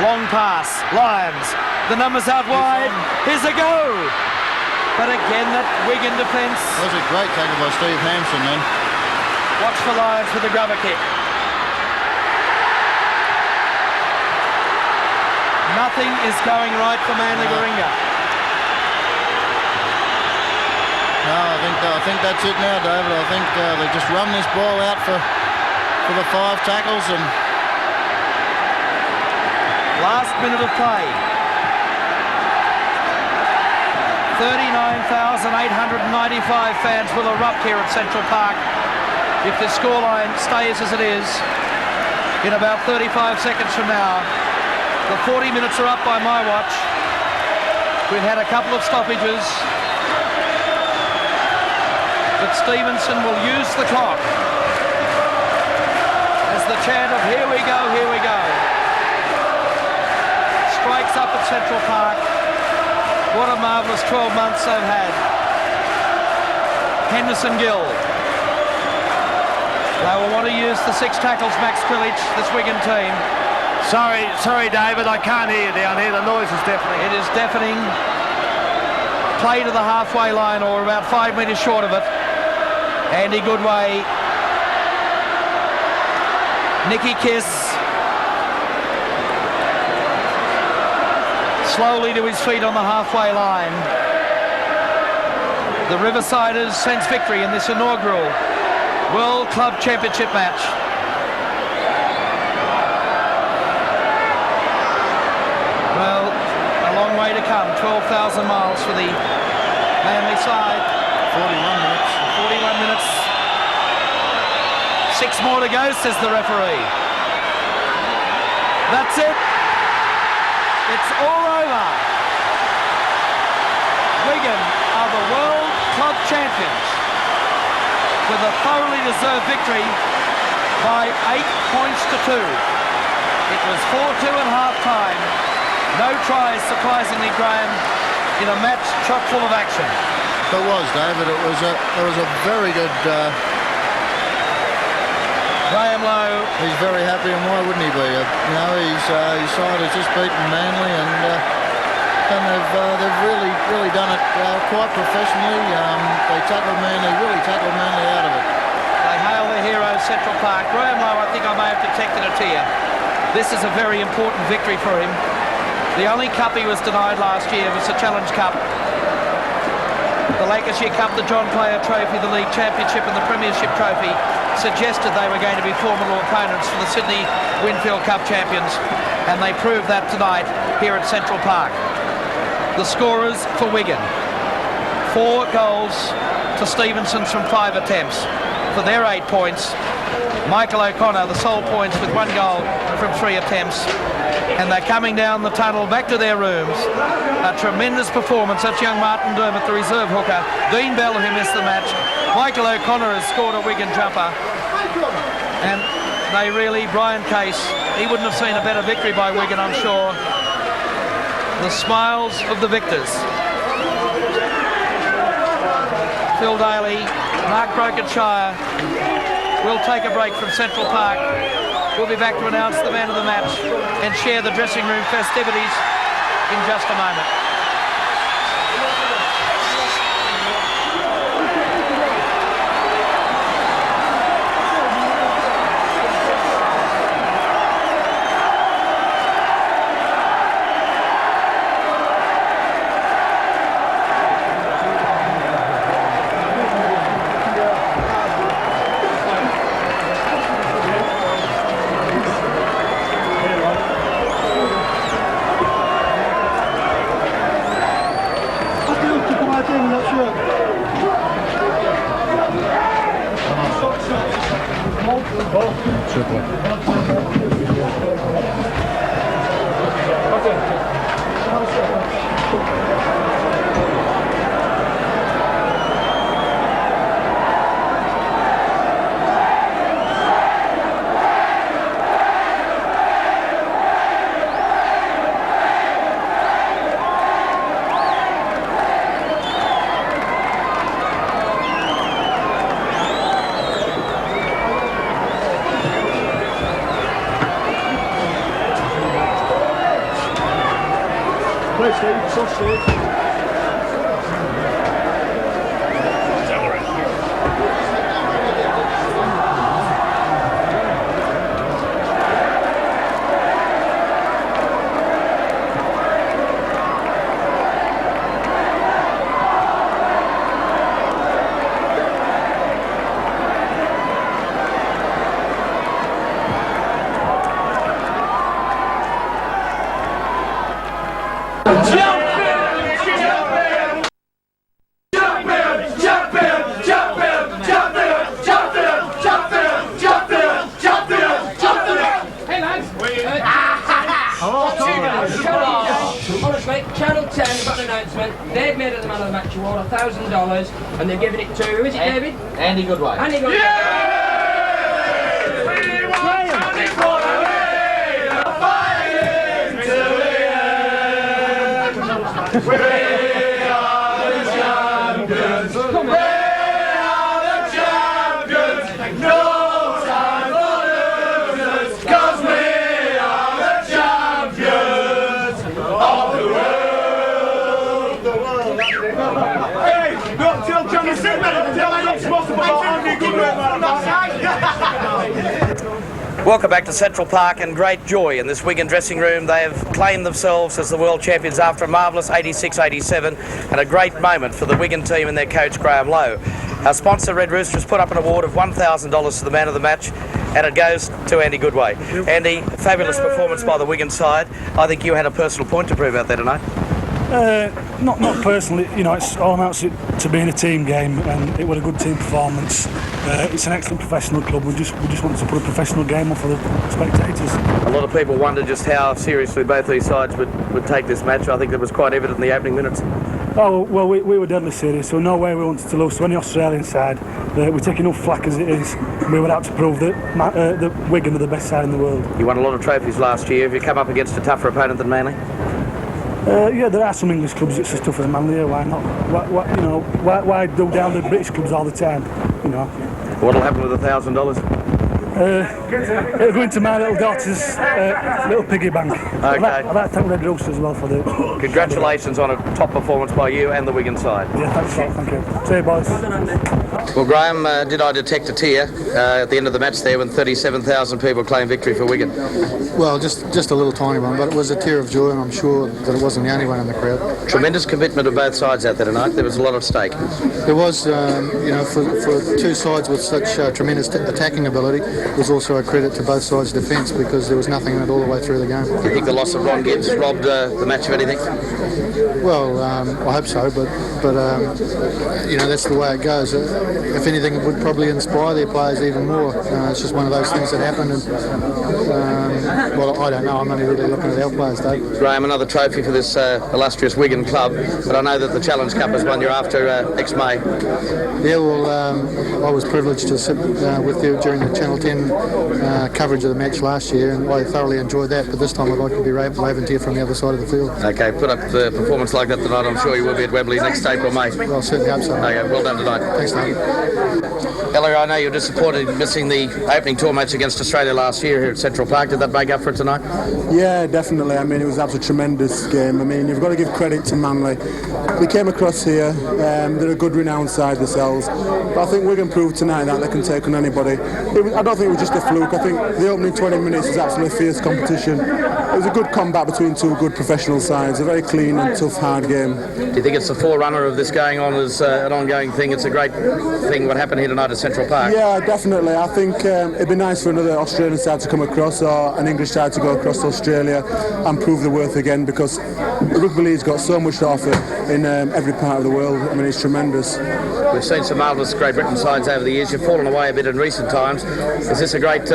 Long pass. Lyons. The numbers out wide. Here's a go. But again, that Wigan defence. That was a great tackle by Steve Hampson then. Watch for Lyons with the grubber kick. Nothing is going right for Manly Warringah. No, I think that's it now, David. I think they just run this ball out for the 5 tackles and last minute of play. 39,895 fans will erupt here at Central Park if the scoreline stays as it is in about 35 seconds from now. The 40 minutes are up by my watch. We've had a couple of stoppages. But Stevenson will use the clock as the chant of "Here we go, here we go" strikes up at Central Park. What a marvellous 12 months they've had. Henderson Gill. They will want to use the 6 tackles, Max Krilic, this Wigan team. Sorry, David, I can't hear you down here. The noise is deafening. It is deafening. Play to the halfway line or about 5 metres short of it. Andy Goodway. Nicky Kiss. Slowly to his feet on the halfway line. The Riversiders sense victory in this inaugural World Club Championship match. Well, a long way to come. 12,000 miles for the Manly side. 41 minutes. 41 minutes. 6 more to go, says the referee. That's it. It's all over. Wigan are the World Club Champions with a thoroughly deserved victory by 8 points to 2. It was 4-2 at half-time. No tries, surprisingly, Graham, in a match chock full of action. It was, David. It was a very good. Graham Lowe. He's very happy, and why wouldn't he be? His side has just beaten Manly, and they've really done it quite professionally. They really tackled Manly out of it. They hail their heroes, Central Park. Graham Lowe, I think I may have detected a tear. This is a very important victory for him. The only cup he was denied last year was the Challenge Cup. The Lancashire Cup, the John Player Trophy, the League Championship and the Premiership Trophy suggested they were going to be formidable opponents for the Sydney Winfield Cup champions, and they proved that tonight here at Central Park. The scorers for Wigan: 4 goals to Stevenson's from 5 attempts. For their 8 points, Michael O'Connor, the sole points with 1 goal from 3 attempts. And they're coming down the tunnel back to their rooms. A tremendous performance. That's young Martin Dermott, the reserve hooker. Dean Bell, who missed the match. Michael O'Connor has scored a Wigan jumper. And they really, Brian Case, he wouldn't have seen a better victory by Wigan, I'm sure. the smiles of the victors. Phil Daly, Mark Brokenshire will take a break from Central Park. We'll be back to announce the man of the match and share the dressing room festivities in just a moment. Channel 10 have got an announcement. They've made it the man of the match award, $1,000, and they're giving it to, who is it, David? Andy Goodway. Andy Goodway. Welcome back to Central Park, and great joy in this Wigan dressing room. They have claimed themselves as the world champions after a marvellous 86-87 and a great moment for the Wigan team and their coach Graham Lowe. Our sponsor Red Rooster has put up an award of $1,000 to the man of the match, and it goes to Andy Goodway. Andy, fabulous performance by the Wigan side. I think you had a personal point to prove out there tonight. Not personally, you know, it's all amounts to being a team game, and it was a good team performance. It's an excellent professional club. We just wanted to put a professional game on for the spectators. A lot of people wonder just how seriously both these sides would take this match. I think that was quite evident in the opening minutes. Oh well, we were deadly serious. So no way we wanted to lose to any Australian side. We're taking enough flack as it is. We were out to prove that Wigan are the best side in the world. You won a lot of trophies last year. Have you come up against a tougher opponent than Manly? Yeah, there are some English clubs that's as tough as Manly. Why not? Why do down the British clubs all the time? You know. What'll happen with $1,000? It'll go into my little daughter's little piggy bank. Okay. I'd like to thank Red Rooster as well for the... Congratulations on a top performance by you and the Wigan side. Yeah, thanks a lot, thank you. See you, boys. Well, Graham, did I detect a tear at the end of the match there when 37,000 people claimed victory for Wigan? Well, just a little tiny one, but it was a tear of joy, and I'm sure that it wasn't the only one in the crowd. Tremendous commitment of both sides out there tonight. There was a lot of stake. There was, you know, for two sides with such tremendous attacking ability, it was also a credit to both sides' defence, because there was nothing in it all the way through the game. Do you think the loss of Ron Gibbs robbed the match of anything? Well, I hope so, but you know, that's the way it goes. If anything, it would probably inspire their players even more. It's just one of those things that happened, and well, I don't know. I'm only really looking at our players, Dave. Graham, another trophy for this illustrious Wigan club, but I know that the Challenge Cup is one you're after next May. Yeah, well, I was privileged to sit with you during the Channel 10 ESPN coverage of the match last year, and I thoroughly enjoyed that, but this time I'd like to be raving to you from the other side of the field. Okay, put up the performance like that tonight. I'm sure you will be at Wembley next April, mate. Well, I certainly hope so. Okay, well done tonight. Thanks, David. Ellery, I know you're disappointed missing the opening tour match against Australia last year here at Central Park. Did that make up for it tonight? Yeah, definitely. I mean, it was absolutely a tremendous game. I mean, you've got to give credit to Manly. We came across here, they're a good renowned side themselves, but I think Wigan proved tonight that they can take on anybody. I don't think it was just a fluke. I think the opening 20 minutes was absolutely fierce competition. It was a good combat between two good professional sides, a very clean and tough, hard game. Do you think it's the forerunner of this going on as an ongoing thing? It's a great thing what happened here tonight at Central Park. Yeah, definitely. I think it'd be nice for another Australian side to come across, or an English side to go across to Australia and prove their worth again, because rugby league's got so much to offer in every part of the world. I mean, it's tremendous. We've seen some marvellous Great Britain sides over the years. You've fallen away a bit in recent times. Is this a great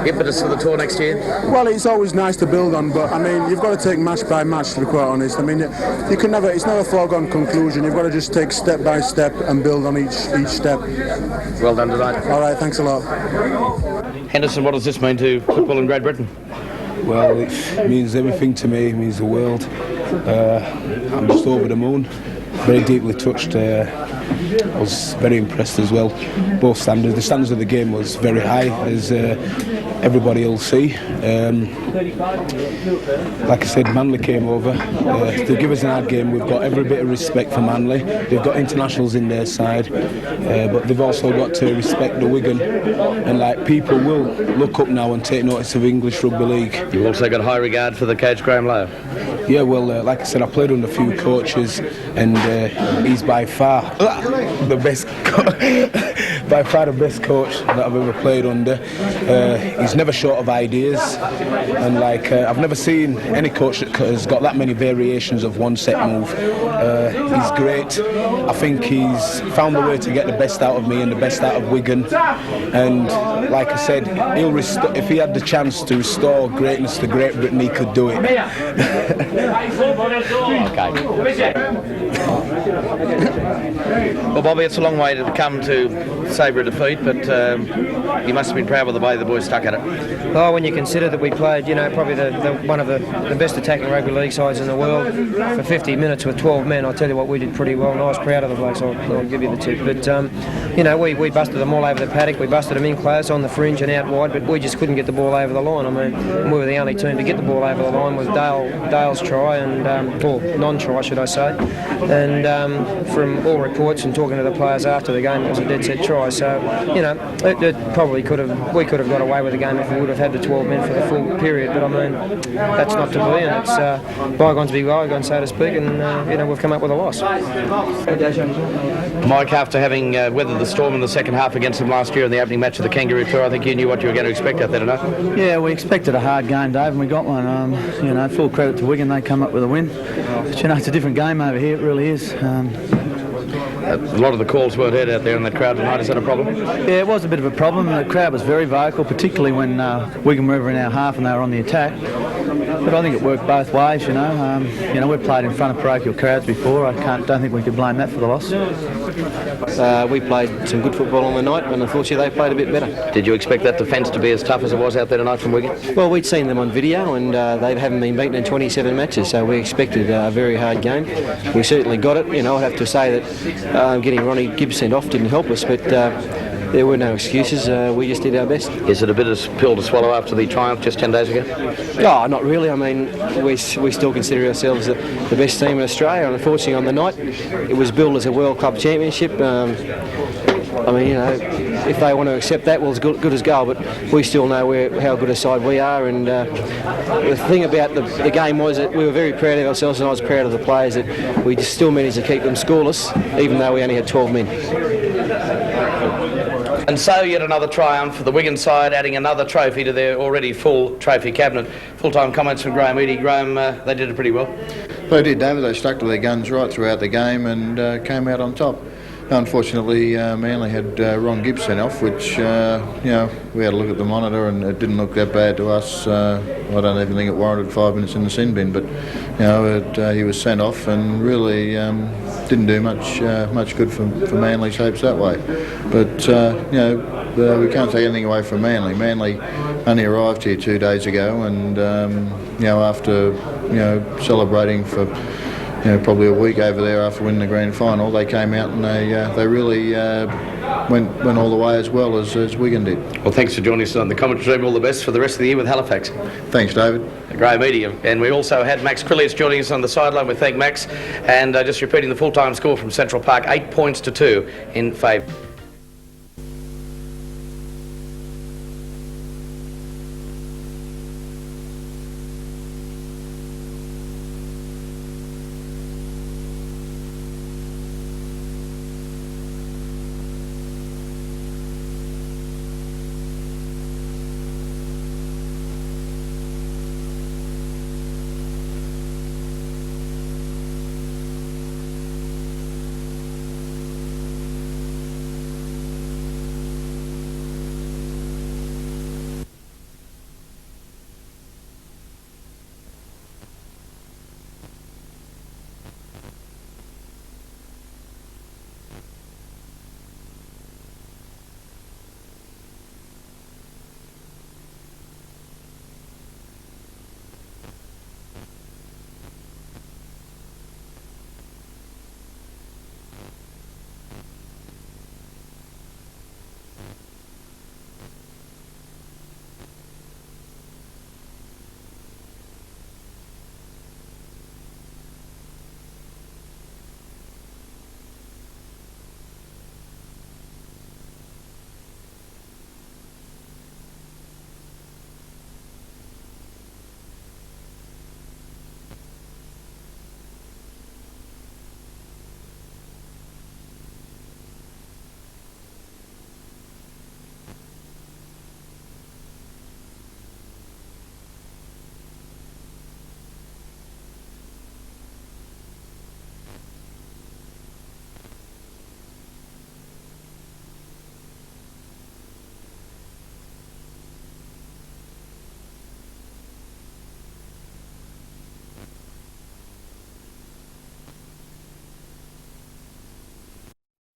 impetus for the tour next year? Well, it's always nice to build on, but I mean, you've got to take match by match, to be quite honest. I mean, you can never, it's never a foregone conclusion. You've got to just take step by step and build on each step. Well done tonight. All right, thanks a lot. Henderson, what does this mean to football in Great Britain? Well, it means everything to me. It means the world. I'm just over the moon. Very deeply touched. I was very impressed as well. Both standards. The standards of the game was very high, as everybody will see. Like I said, Manly came over. To give us an hard game, we've got every bit of respect for Manly. They've got internationals in their side, but they've also got to respect the Wigan. And like, people will look up now and take notice of English rugby league. You've also got high regard for the coach Graham Lowe. Yeah, well, like I said, I played under a few coaches, and he's by far the best by far the best coach that I've ever played under. He's never short of ideas, and like I've never seen any coach that has got that many variations of one set move. He's great. I think he's found a way to get the best out of me and the best out of Wigan, and like I said, he'll if he had the chance to restore greatness to Great Britain, he could do it. Well, Bobby, it's a long way to come to savour a defeat, but you must have been proud with the way the boys stuck at it. Oh, when you consider that we played, you know, probably one of the best attacking rugby league sides in the world for 50 minutes with 12 men, I tell you what, we did pretty well, and I was proud of the blokes, I'll give you the tip. But, you know, we busted them all over the paddock, we busted them in close, on the fringe and out wide, but we just couldn't get the ball over the line. I mean, we were the only team to get the ball over the line with Dale's try, and or non-try, should I say. And from all reports and talking to the players after the game, it was a dead set try. So, you know, it probably we could have got away with the game if we would have had the 12 men for the full period. But I mean, that's not to be, and it's bygones be bygones, so to speak. And you know, we've come up with a loss. Mike, after having weathered the storm in the second half against them last year in the opening match of the Kangaroo Tour, I think you knew what you were going to expect out there tonight. Yeah, we expected a hard game, Dave, and we got one. You know, full credit to Wigan, they come up with a win. But you know, it's a different game over here, it really is. A lot of the calls weren't heard out there in that crowd tonight. Is that a problem? Yeah, it was a bit of a problem. The crowd was very vocal, particularly when Wigan were over in our half and they were on the attack. But I think it worked both ways, you know. We've played in front of parochial crowds before. I don't think we could blame that for the loss. We played some good football on the night, and unfortunately they played a bit better. Did you expect that defence to be as tough as it was out there tonight from Wigan? Well, we'd seen them on video, and they haven't been beaten in 27 matches, so we expected a very hard game. We certainly got it. You know, I'd have to say that getting Ronnie Gibbs sent off didn't help us, but there were no excuses. We just did our best. Is it a bit of a pill to swallow after the triumph just 10 days ago? Oh, not really. I mean, we still consider ourselves the best team in Australia, and unfortunately on the night it was billed as a World Club Championship. I mean, you know, if they want to accept that, well, it's good as gold, but we still know how good a side we are, and the thing about the game was that we were very proud of ourselves, and I was proud of the players that we just still managed to keep them scoreless, even though we only had 12 men. And so yet another triumph for the Wigan side, adding another trophy to their already full trophy cabinet. Full-time comments from Graham Eadie. Graham, they did it pretty well. They did, David. They stuck to their guns right throughout the game and came out on top. Unfortunately, Manly had Ron Gibbs sent off, which, you know, we had a look at the monitor and it didn't look that bad to us. I don't even think it warranted 5 minutes in the sin bin, but, you know, he was sent off, and really didn't do much good for Manly's hopes that way. But you know, we can't take anything away from Manly. Manly only arrived here 2 days ago, and you know, after celebrating for probably a week over there after winning the grand final, they came out and they really went all the way as well as Wigan did. Well, thanks for joining us on the commentary team. All the best for the rest of the year with Halifax. Thanks, David. A great meeting. And we also had Max Crillius joining us on the sideline. We thank Max. And just repeating the full-time score from Central Park, 8 points to 2 in favour.